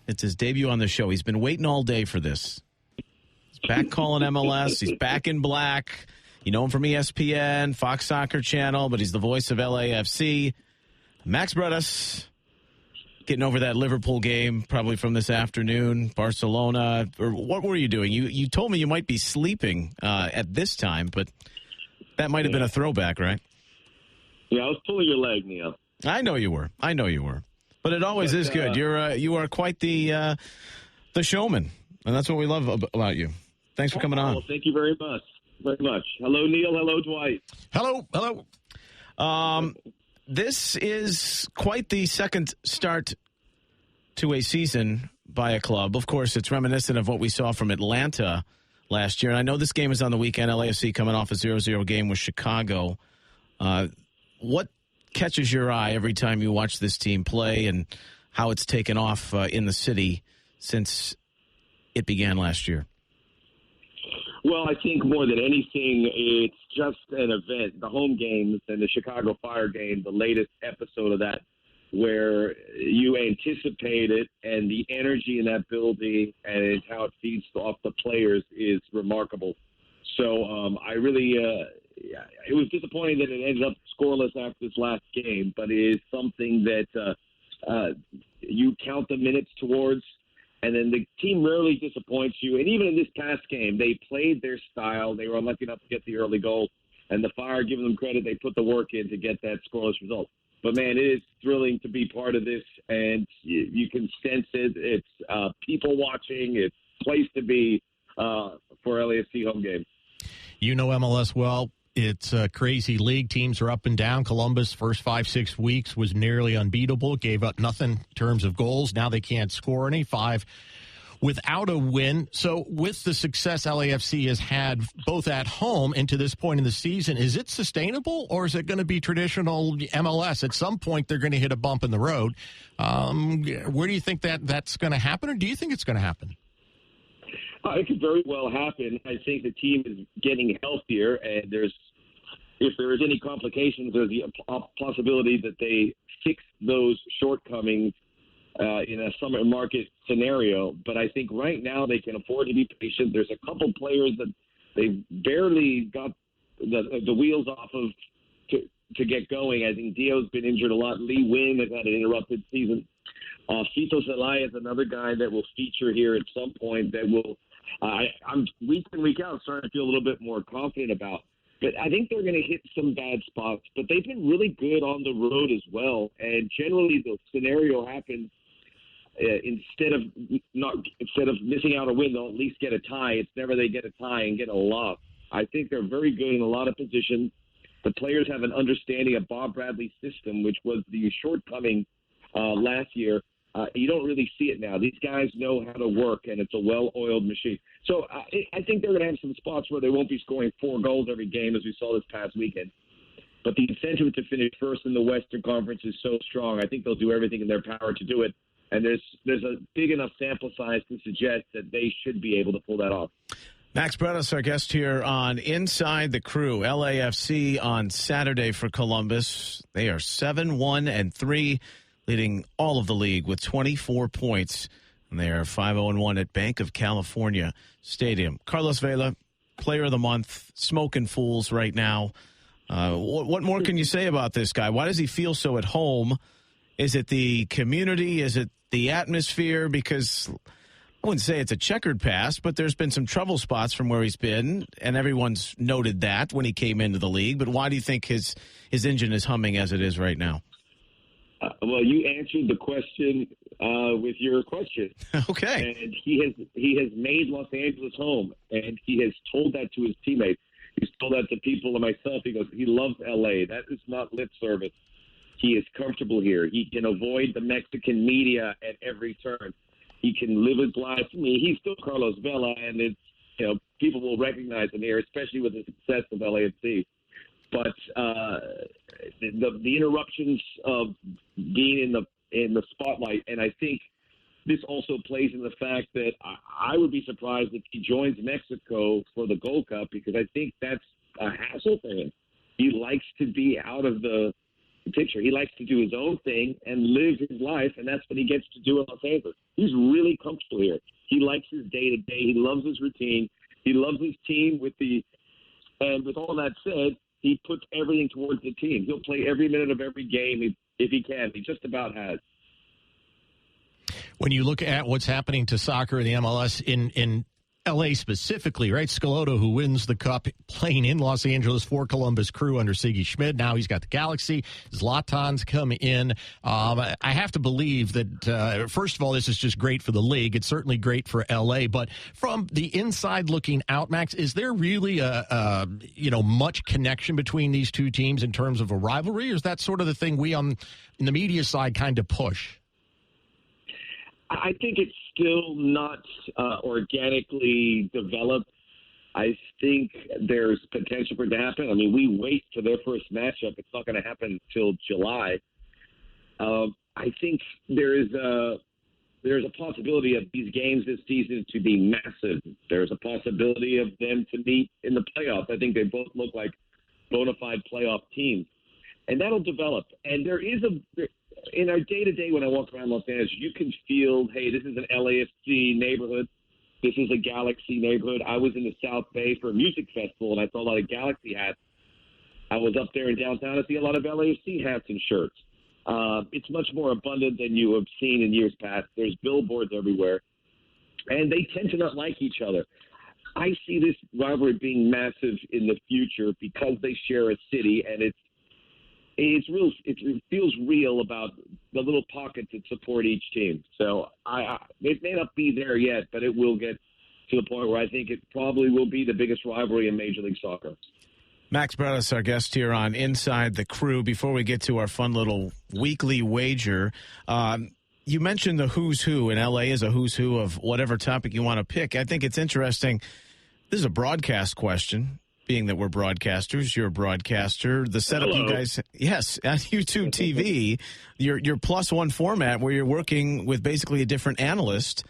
it's his debut on the show. He's been waiting all day for this. He's back calling MLS. He's back in black. You know him from ESPN, Fox Soccer Channel, but he's the voice of LAFC. Max Bretos, getting over that Liverpool game probably from this afternoon, Barcelona. Or what were you doing? You told me you might be sleeping at this time, but that might have been a throwback, right? Yeah, I was pulling your leg, Neil. I know you were. But it always is good. You are quite the showman, and that's what we love about you. Thanks for coming on. Well, thank you very much. Hello, Neil. Hello, Dwight. Hello. This is quite the second start to a season by a club. Of course, it's reminiscent of what we saw from Atlanta last year. And I know this game is on the weekend. LAFC coming off a 0-0 game with Chicago. What catches your eye every time you watch this team play and how it's taken off in the city since it began last year? Well, I think more than anything, it's just an event. The home games and the Chicago Fire game, the latest episode of that, where you anticipate it, and the energy in that building and how it feeds off the players is remarkable. So I really, it was disappointing that it ended up scoreless after this last game, but it is something that you count the minutes towards. And then the team rarely disappoints you. And even in this past game, they played their style. They were unlucky enough to get the early goal. And the Fire, giving them credit, they put the work in to get that scoreless result. But, man, it is thrilling to be part of this, and you can sense it. It's people watching. It's a place to be for LAFC home game. You know MLS well. It's a crazy league. Teams are up and down. Columbus, first 5-6 weeks, was nearly unbeatable. Gave up nothing in terms of goals. Now they can't score any. 5 without a win. So with the success LAFC has had both at home and to this point in the season, is it sustainable, or is it going to be traditional MLS? At some point, they're going to hit a bump in the road. Where do you think that's going to happen, or do you think it's going to happen? It could very well happen. I think the team is getting healthier, and if there is any complications, there's the possibility that they fix those shortcomings in a summer market scenario. But I think right now they can afford to be patient. There's a couple players that they barely got the wheels off of to get going. I think Dio's been injured a lot. Lee Wynn has had an interrupted season. Fito Zelaya is another guy that will feature here at some point that will I'm week in, week out starting to feel a little bit more confident about. But I think they're going to hit some bad spots. But they've been really good on the road as well. And generally the scenario happens instead of missing out a win, they'll at least get a tie. It's never they get a tie and get a loss. I think they're very good in a lot of positions. The players have an understanding of Bob Bradley's system, which was the shortcoming last year. You don't really see it now. These guys know how to work, and it's a well-oiled machine. So I think they're going to have some spots where they won't be scoring 4 goals every game, as we saw this past weekend. But the incentive to finish first in the Western Conference is so strong. I think they'll do everything in their power to do it. And there's a big enough sample size to suggest that they should be able to pull that off. Max Bretos, our guest here on Inside the Crew. LAFC on Saturday for Columbus. They are 7-1-3. Leading all of the league with 24 points. And they are 5-0-1 at Bank of California Stadium. Carlos Vela, Player of the Month, smoking fools right now. What more can you say about this guy? Why does he feel so at home? Is it the community? Is it the atmosphere? Because I wouldn't say it's a checkered past, but there's been some trouble spots from where he's been, and everyone's noted that when he came into the league. But why do you think his engine is humming as it is right now? Well, you answered the question with your question. Okay. And he has made Los Angeles home, and he has told that to his teammates. He's told that to people and myself. He goes, he loves L.A. That is not lip service. He is comfortable here. He can avoid the Mexican media at every turn. He can live his life. I mean, he's still Carlos Vela, and it's people will recognize him here, especially with the success of LAFC. But the interruptions of being in the spotlight, and I think this also plays in the fact that I would be surprised if he joins Mexico for the Gold Cup, because I think that's a hassle for him. He likes to be out of the picture. He likes to do his own thing and live his life, and that's what he gets to do in Los Angeles. He's really comfortable here. He likes his day-to-day. He loves his routine. He loves his team. And with all that said, he puts everything towards the team. He'll play every minute of every game if he can. He just about has. When you look at what's happening to soccer in the MLS in L.A. specifically, right? Schelotto, who wins the Cup, playing in Los Angeles for Columbus Crew under Sigi Schmid. Now he's got the Galaxy. Zlatan's come in. I have to believe that, first of all, this is just great for the league. It's certainly great for L.A. But from the inside looking out, Max, is there really much connection between these two teams in terms of a rivalry? Or is that sort of the thing we on the media side kind of push? I think it's still not organically developed. I think there's potential for it to happen. I mean, we wait for their first matchup. It's not going to happen until July. I think there's a possibility of these games this season to be massive. There's a possibility of them to meet in the playoffs. I think they both look like bona fide playoff teams. And that'll develop. And there is in our day-to-day when I walk around Los Angeles, you can feel, hey, this is an LAFC neighborhood. This is a Galaxy neighborhood. I was in the South Bay for a music festival, and I saw a lot of Galaxy hats. I was up there in downtown. I see a lot of LAFC hats and shirts. It's much more abundant than you have seen in years past. There's billboards everywhere. And they tend to not like each other. I see this rivalry being massive in the future because they share a city, and it's real. It feels real about the little pockets that support each team. So it may not be there yet, but it will get to the point where I think it probably will be the biggest rivalry in Major League Soccer. Max Bretos, our guest here on Inside the Crew. Before we get to our fun little weekly wager, you mentioned the who's who, and LA is a who's who of whatever topic you want to pick. I think it's interesting. This is a broadcast question, being that we're broadcasters. You're a broadcaster. The setup you guys, yes, on YouTube TV, your +1 format where you're working with basically a different analyst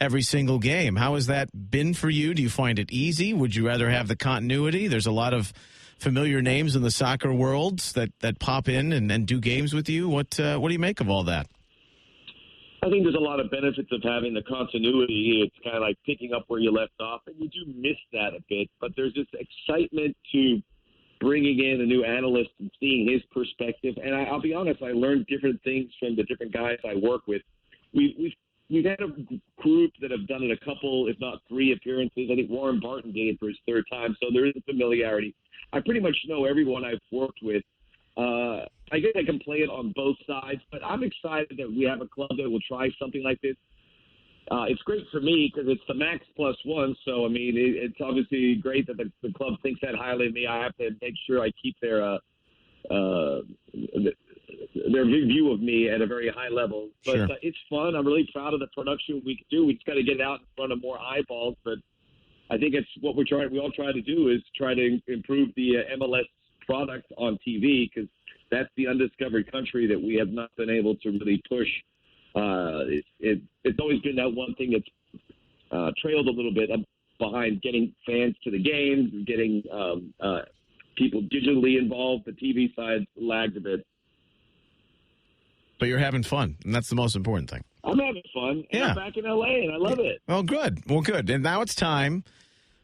every single game. How has that been for you? Do you find it easy? Would you rather have the continuity? There's a lot of familiar names in the soccer world that pop in and do games with you. What do you make of all that? I think there's a lot of benefits of having the continuity. It's kind of like picking up where you left off, and you do miss that a bit. But there's this excitement to bringing in a new analyst and seeing his perspective. And I'll be honest, I learned different things from the different guys I work with. We've had a group that have done it a couple, if not 3 appearances. I think Warren Barton did it for his 3rd time, so there is a familiarity. I pretty much know everyone I've worked with. I guess I can play it on both sides, but I'm excited that we have a club that will try something like this. It's great for me because it's the max +1, so, I mean, it's obviously great that the club thinks that highly of me. I have to make sure I keep their view of me at a very high level. But Sure. It's fun. I'm really proud of the production we can do. We just got to get it out in front of more eyeballs, but I think it's what we all try to do is try to improve the MLS product on TV, because that's the undiscovered country that we have not been able to really push. It's always been that one thing that's trailed a little bit behind getting fans to the games, getting people digitally involved. The TV side lagged a bit. But you're having fun, and that's the most important thing. I'm having fun, and I'm back in L.A., and I love it. Well, good. Well, good. And now it's time.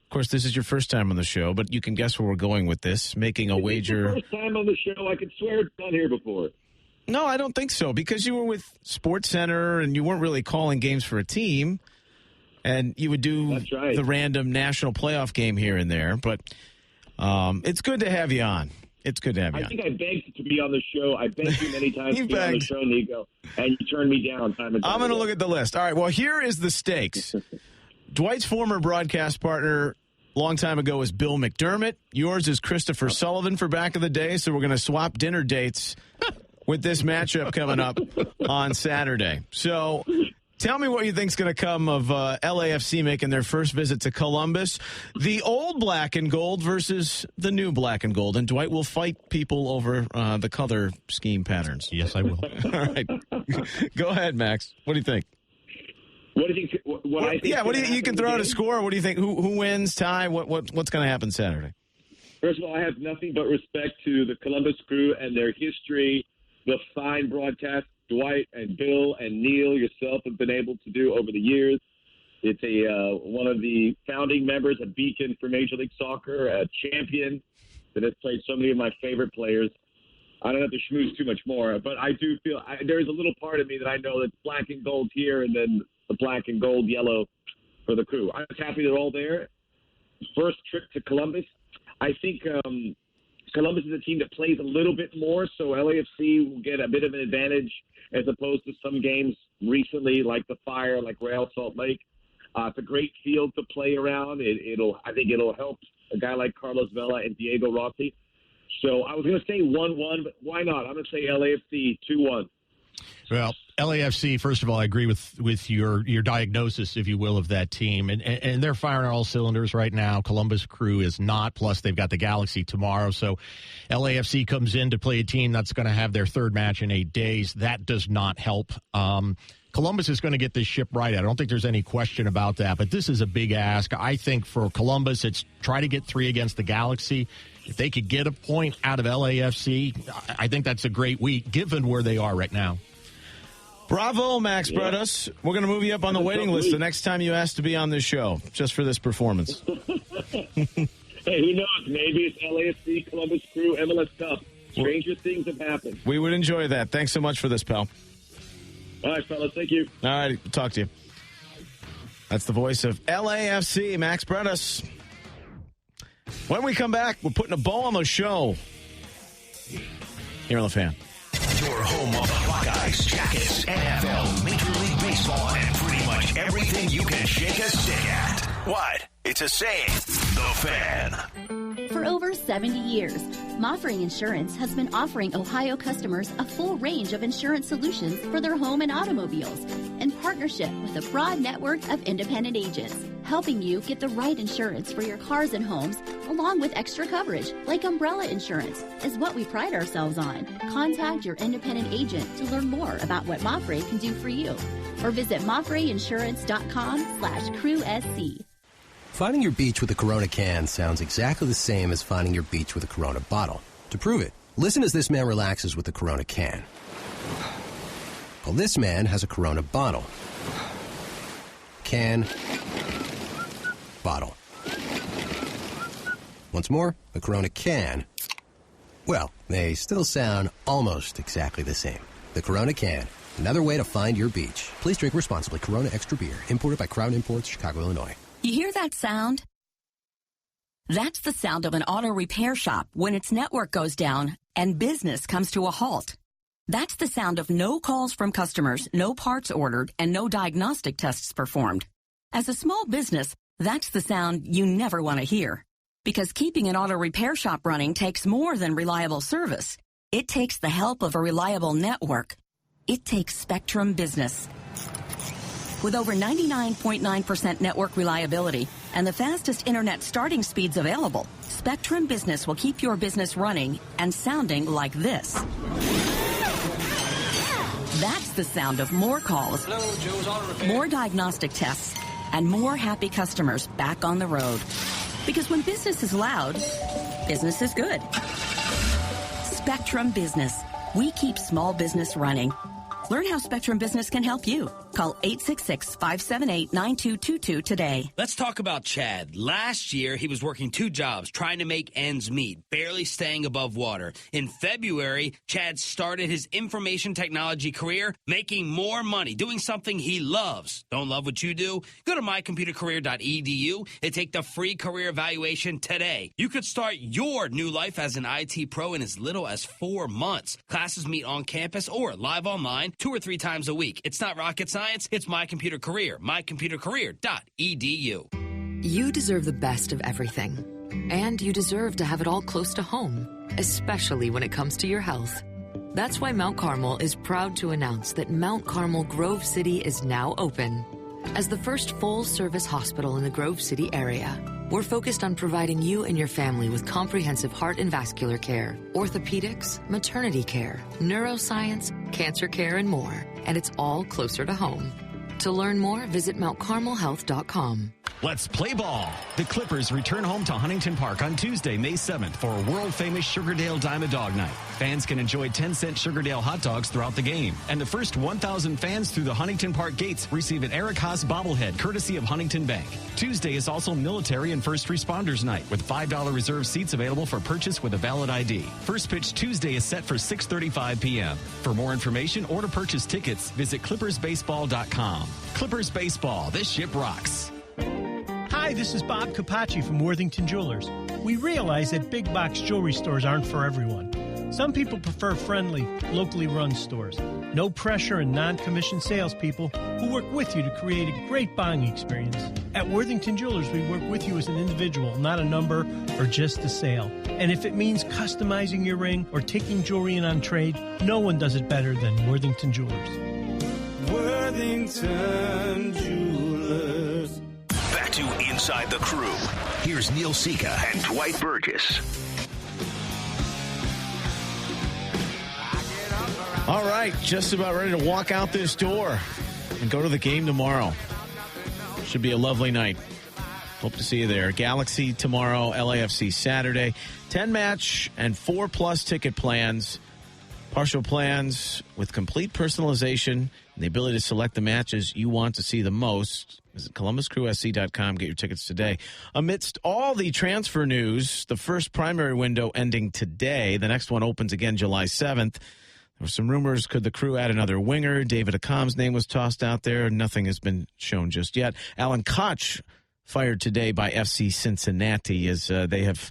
Of course, this is your first time on the show, but you can guess where we're going with this, making a wager. First time on the show. I could swear it's done here before. No, I don't think so, because you were with SportsCenter, and you weren't really calling games for a team, and you would do the random national playoff game here and there. But it's good to have you on. It's good to have you on. I think I begged to be on the show. I begged you many times to be on the show, Nico, and you turned me down time and time I'm going to again. look at the list. All right, well, here is the stakes. Dwight's former broadcast partner a long time ago was Bill McDermott. Yours is Christopher Sullivan for back in the day, so we're going to swap dinner dates with this matchup coming up on Saturday. So tell me what you think is going to come of LAFC making their first visit to Columbus. The old black and gold versus the new black and gold. And Dwight will fight people over the color scheme patterns. Yes, I will. All right. Go ahead, Max. What do you think? What do you think? What I think? Yeah, what do you can throw out a score. What do you think? Who wins? Tie? What's going to happen Saturday? First of all, I have nothing but respect to the Columbus Crew and their history, the fine broadcast Dwight and Bill and Neil, yourself, have been able to do over the years. It's one of the founding members, a beacon for Major League Soccer, a champion that has played so many of my favorite players. I don't have to schmooze too much more, but I do feel there's a little part of me that I know that's black and gold here and then the black and gold yellow for the Crew. I'm happy they're all there. First trip to Columbus. I think Columbus is a team that plays a little bit more, so LAFC will get a bit of an advantage as opposed to some games recently like the Fire, like Real Salt Lake. It's a great field to play around. I think it'll help a guy like Carlos Vela and Diego Rossi. So I was going to say 1-1, but why not? I'm going to say LAFC 2-1. Well, LAFC, first of all, I agree with your diagnosis, if you will, of that team. And they're firing all cylinders right now. Columbus Crew is not. Plus, they've got the Galaxy tomorrow. So LAFC comes in to play a team that's going to have their third match in 8 days. That does not help. Columbus is going to get this ship right. I don't think there's any question about that. But this is a big ask. I think for Columbus, it's try to get 3 against the Galaxy. If they could get a point out of LAFC, I think that's a great week, given where they are right now. Bravo, Max Bretos. We're going to move you up on the waiting list the next time you ask to be on this show, just for this performance. Hey, who knows? Maybe it's LAFC, Columbus Crew, MLS Cup. Stranger things have happened. We would enjoy that. Thanks so much for this, pal. All right, fellas. Thank you. All right. Talk to you. That's the voice of LAFC, Max Bretos. When we come back, we're putting a bow on the show here on The Fan. Your home of Buckeyes, Jackets, NFL, Major League Baseball, and pretty much everything you can shake a stick at. What? It's a saying. The Fan. For over 70 years, MAPFRE Insurance has been offering Ohio customers a full range of insurance solutions for their home and automobiles in partnership with a broad network of independent agents, helping you get the right insurance for your cars and homes, along with extra coverage, like umbrella insurance, is what we pride ourselves on. Contact your independent agent to learn more about what MAPFRE can do for you, or visit MAPFREinsurance.com/crewsc. Finding your beach with a Corona can sounds exactly the same as finding your beach with a Corona bottle. To prove it, listen as this man relaxes with the Corona can. Well, this man has a Corona bottle. Can. Bottle. Once more, a Corona can. Well, they still sound almost exactly the same. The Corona can. Another way to find your beach. Please drink responsibly. Corona Extra Beer. Imported by Crown Imports, Chicago, Illinois. You hear that sound? That's the sound of an auto repair shop when its network goes down and business comes to a halt. That's the sound of no calls from customers, no parts ordered, and no diagnostic tests performed. As a small business, that's the sound you never want to hear. Because keeping an auto repair shop running takes more than reliable service. It takes the help of a reliable network. It takes Spectrum Business. With over 99.9% network reliability and the fastest internet starting speeds available, Spectrum Business will keep your business running and sounding like this. That's the sound of more calls, more diagnostic tests, and more happy customers back on the road. Because when business is loud, business is good. Spectrum Business. We keep small business running. Learn how Spectrum Business can help you. Call 866-578-9222 today. Let's talk about Chad. Last year, he was working 2 jobs, trying to make ends meet, barely staying above water. In February, Chad started his information technology career, making more money, doing something he loves. Don't love what you do? Go to mycomputercareer.edu and take the free career evaluation today. You could start your new life as an IT pro in as little as 4 months. Classes meet on campus or live online 2 or 3 times a week. It's not rocket science. It's My Computer Career. mycomputercareer.edu. You deserve the best of everything. And you deserve to have it all close to home, especially when it comes to your health. That's why Mount Carmel is proud to announce that Mount Carmel Grove City is now open. As the first full-service hospital in the Grove City area, we're focused on providing you and your family with comprehensive heart and vascular care, orthopedics, maternity care, neuroscience, cancer care, and more. And it's all closer to home. To learn more, visit mountcarmelhealth.com. Let's play ball. The Clippers return home to Huntington Park on Tuesday, May 7th for a world-famous Sugardale Dime Dog Night. Fans can enjoy 10-cent Sugardale hot dogs throughout the game. And the first 1,000 fans through the Huntington Park gates receive an Eric Haas bobblehead courtesy of Huntington Bank. Tuesday is also Military and First Responders Night with $5 reserved seats available for purchase with a valid ID. First pitch Tuesday is set for 6:35 p.m. For more information or to purchase tickets, visit ClippersBaseball.com. Clippers Baseball, this ship rocks. Hi, this is Bob Capacci from Worthington Jewelers. We realize that big box jewelry stores aren't for everyone. Some people prefer friendly, locally run stores. No pressure and non-commissioned salespeople who work with you to create a great buying experience. At Worthington Jewelers, we work with you as an individual, not a number or just a sale. And if it means customizing your ring or taking jewelry in on trade, no one does it better than Worthington Jewelers. Worthington Jewelers. Back to Inside the Crew. Here's Neil Sika and Dwight Burgess. All right, just about ready to walk out this door and go to the game tomorrow. Should be a lovely night. Hope to see you there. Galaxy tomorrow, LAFC Saturday. 10-match and 4+ ticket plans. Partial plans with complete personalization and the ability to select the matches you want to see the most. Visit ColumbusCrewSC.com. Get your tickets today. Amidst all the transfer news, the first primary window ending today. The next one opens again July 7th. There were some rumors, could the Crew add another winger? David Akam's name was tossed out there. Nothing has been shown just yet. Alan Koch fired today by FC Cincinnati as they have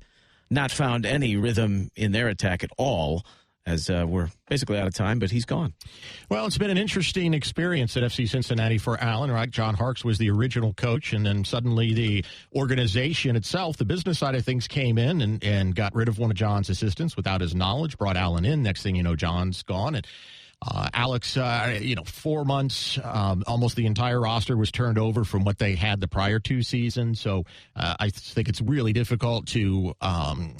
not found any rhythm in their attack at all, as we're basically out of time, but he's gone. Well, it's been an interesting experience at FC Cincinnati for Allen, right? John Harkes was the original coach, and then suddenly the organization itself, the business side of things, came in and got rid of one of John's assistants without his knowledge, brought Allen in. Next thing you know, John's gone, and Alex, 4 months, almost the entire roster was turned over from what they had the prior 2 seasons. So I think it's really difficult to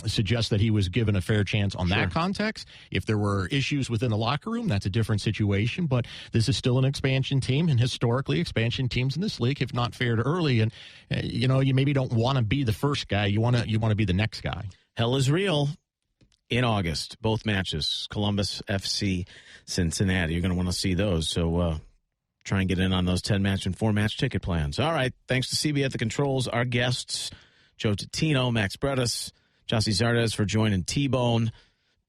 suggest that he was given a fair chance on that context. If there were issues within the locker room, that's a different situation. But this is still an expansion team, and historically, expansion teams in this league have not fared early. And you maybe don't want to be the first guy. You want to be the next guy. Hell is real. In August, both matches, Columbus, FC, Cincinnati. You're going to want to see those. So try and get in on those 10-match and 4-match ticket plans. All right. Thanks to CB at the controls, our guests, Joe Tutino, Max Bretos, Gyasi Zardes for joining T-Bone.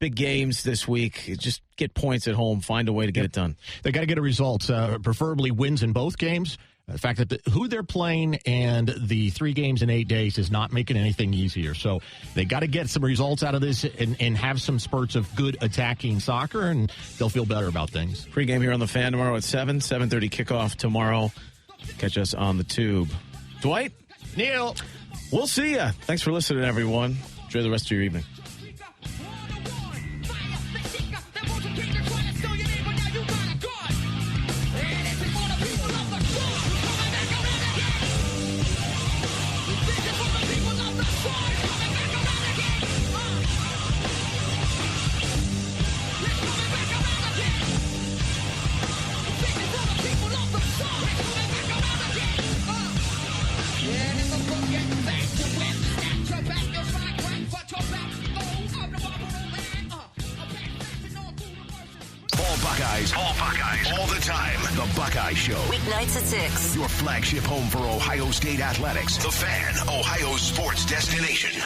Big games this week. Just get points at home. Find a way to get it done. They got to get a result, preferably wins in both games. The fact that who they're playing and the 3 games in 8 days is not making anything easier. So they got to get some results out of this and have some spurts of good attacking soccer, and they'll feel better about things. Pre-game here on The Fan tomorrow at 7:30 kickoff tomorrow. Catch us on the Tube. Dwight? Neil? We'll see ya. Thanks for listening, everyone. Enjoy the rest of your evening. All the time. The Buckeye Show. Weeknights at 6. Your flagship home for Ohio State athletics. The Fan, Ohio's sports destination.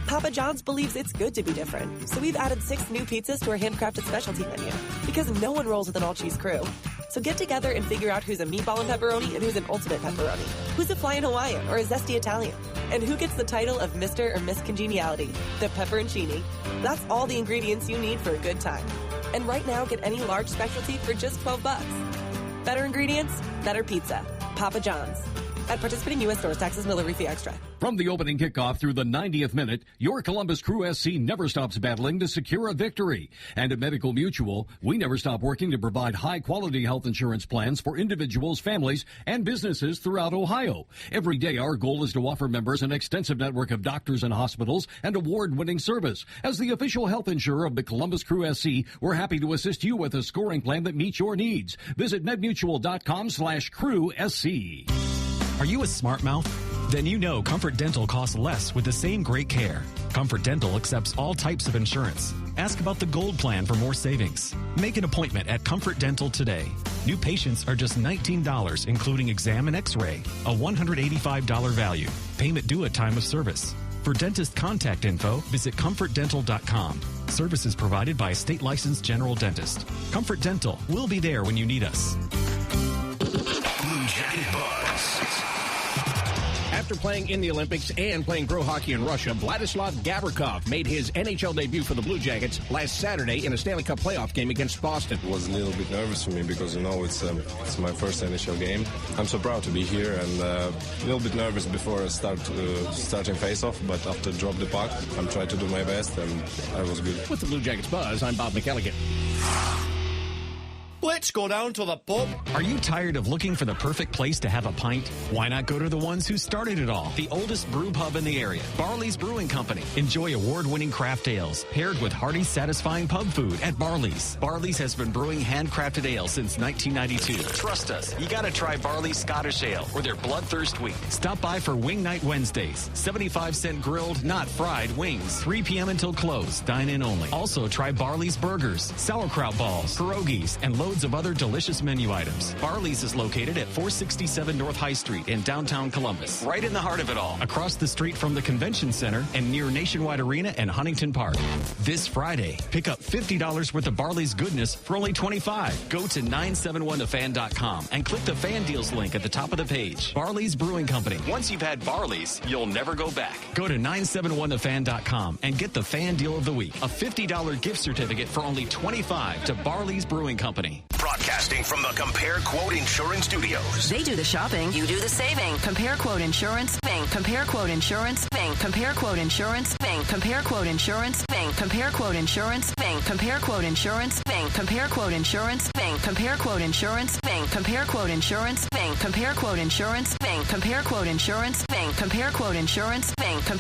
Papa John's believes it's good to be different, so we've added 6 new pizzas to our handcrafted specialty menu, because no one rolls with an all-cheese crew. So get together and figure out who's a meatball and pepperoni and who's an ultimate pepperoni, who's a flying Hawaiian or a zesty Italian, and who gets the title of Mr. or Miss Congeniality, the pepperoncini. That's all the ingredients you need for a good time. And right now, get any large specialty for just $12. Better ingredients, better pizza. Papa John's. At participating U.S. stores, taxes, delivery fee extra. From the opening kickoff through the 90th minute, your Columbus Crew SC never stops battling to secure a victory. And at Medical Mutual, we never stop working to provide high-quality health insurance plans for individuals, families, and businesses throughout Ohio. Every day, our goal is to offer members an extensive network of doctors and hospitals and award-winning service. As the official health insurer of the Columbus Crew SC, we're happy to assist you with a scoring plan that meets your needs. Visit medmutual.com/CrewSC. Are you a smart mouth? Then you know Comfort Dental costs less with the same great care. Comfort Dental accepts all types of insurance. Ask about the Gold Plan for more savings. Make an appointment at Comfort Dental today. New patients are just $19, including exam and x-ray, a $185 value. Payment due at time of service. For dentist contact info, visit comfortdental.com. Services provided by a state-licensed general dentist. Comfort Dental, we'll be there when you need us. Blue Jacket Buzz. After playing in the Olympics and playing pro hockey in Russia, Vladislav Gavrikov made his NHL debut for the Blue Jackets last Saturday in a Stanley Cup playoff game against Boston. It was a little bit nervous for me because, it's my first NHL game. I'm so proud to be here and a little bit nervous before I starting face-off, but after drop the puck, I'm trying to do my best and I was good. With the Blue Jackets Buzz, I'm Bob McElligott. Let's go down to the pub. Are you tired of looking for the perfect place to have a pint? Why not go to the ones who started it all? The oldest brew pub in the area, Barley's Brewing Company. Enjoy award-winning craft ales paired with hearty, satisfying pub food at Barley's. Barley's has been brewing handcrafted ale since 1992. Trust us, you gotta try Barley's Scottish Ale or their Bloodthirst Week. Stop by for Wing Night Wednesdays. 75-cent grilled, not fried wings. 3 p.m. until close. Dine in only. Also try Barley's Burgers, sauerkraut balls, pierogies, and low loads of other delicious menu items. Barley's is located at 467 North High Street in downtown Columbus, right in the heart of it all, across the street from the Convention Center and near Nationwide Arena and Huntington Park. This Friday, pick up $50 worth of Barley's goodness for only $25. Go to 971thefan.com and click the fan deals link at the top of the page. Barley's Brewing Company. Once you've had Barley's, you'll never go back. Go to 971thefan.com and get the fan deal of the week. A $50 gift certificate for only $25 to Barley's Brewing Company. Broadcasting from the Compare Quote Insurance Studios. They do the shopping, you do the saving. Compare Quote Insurance, Bing. Compare Quote Insurance, Bing. Compare Quote Insurance, Bing. Compare Quote Insurance, Bing. Compare Quote Insurance, Bing. Compare Quote Insurance, Bing. Compare Quote Insurance, Bing. Compare Quote Insurance, Bing. Compare Quote Insurance, Bing. Compare Quote Insurance, Bing. Compare Quote Insurance, Bing. Compare Quote Insurance, Bing. Compare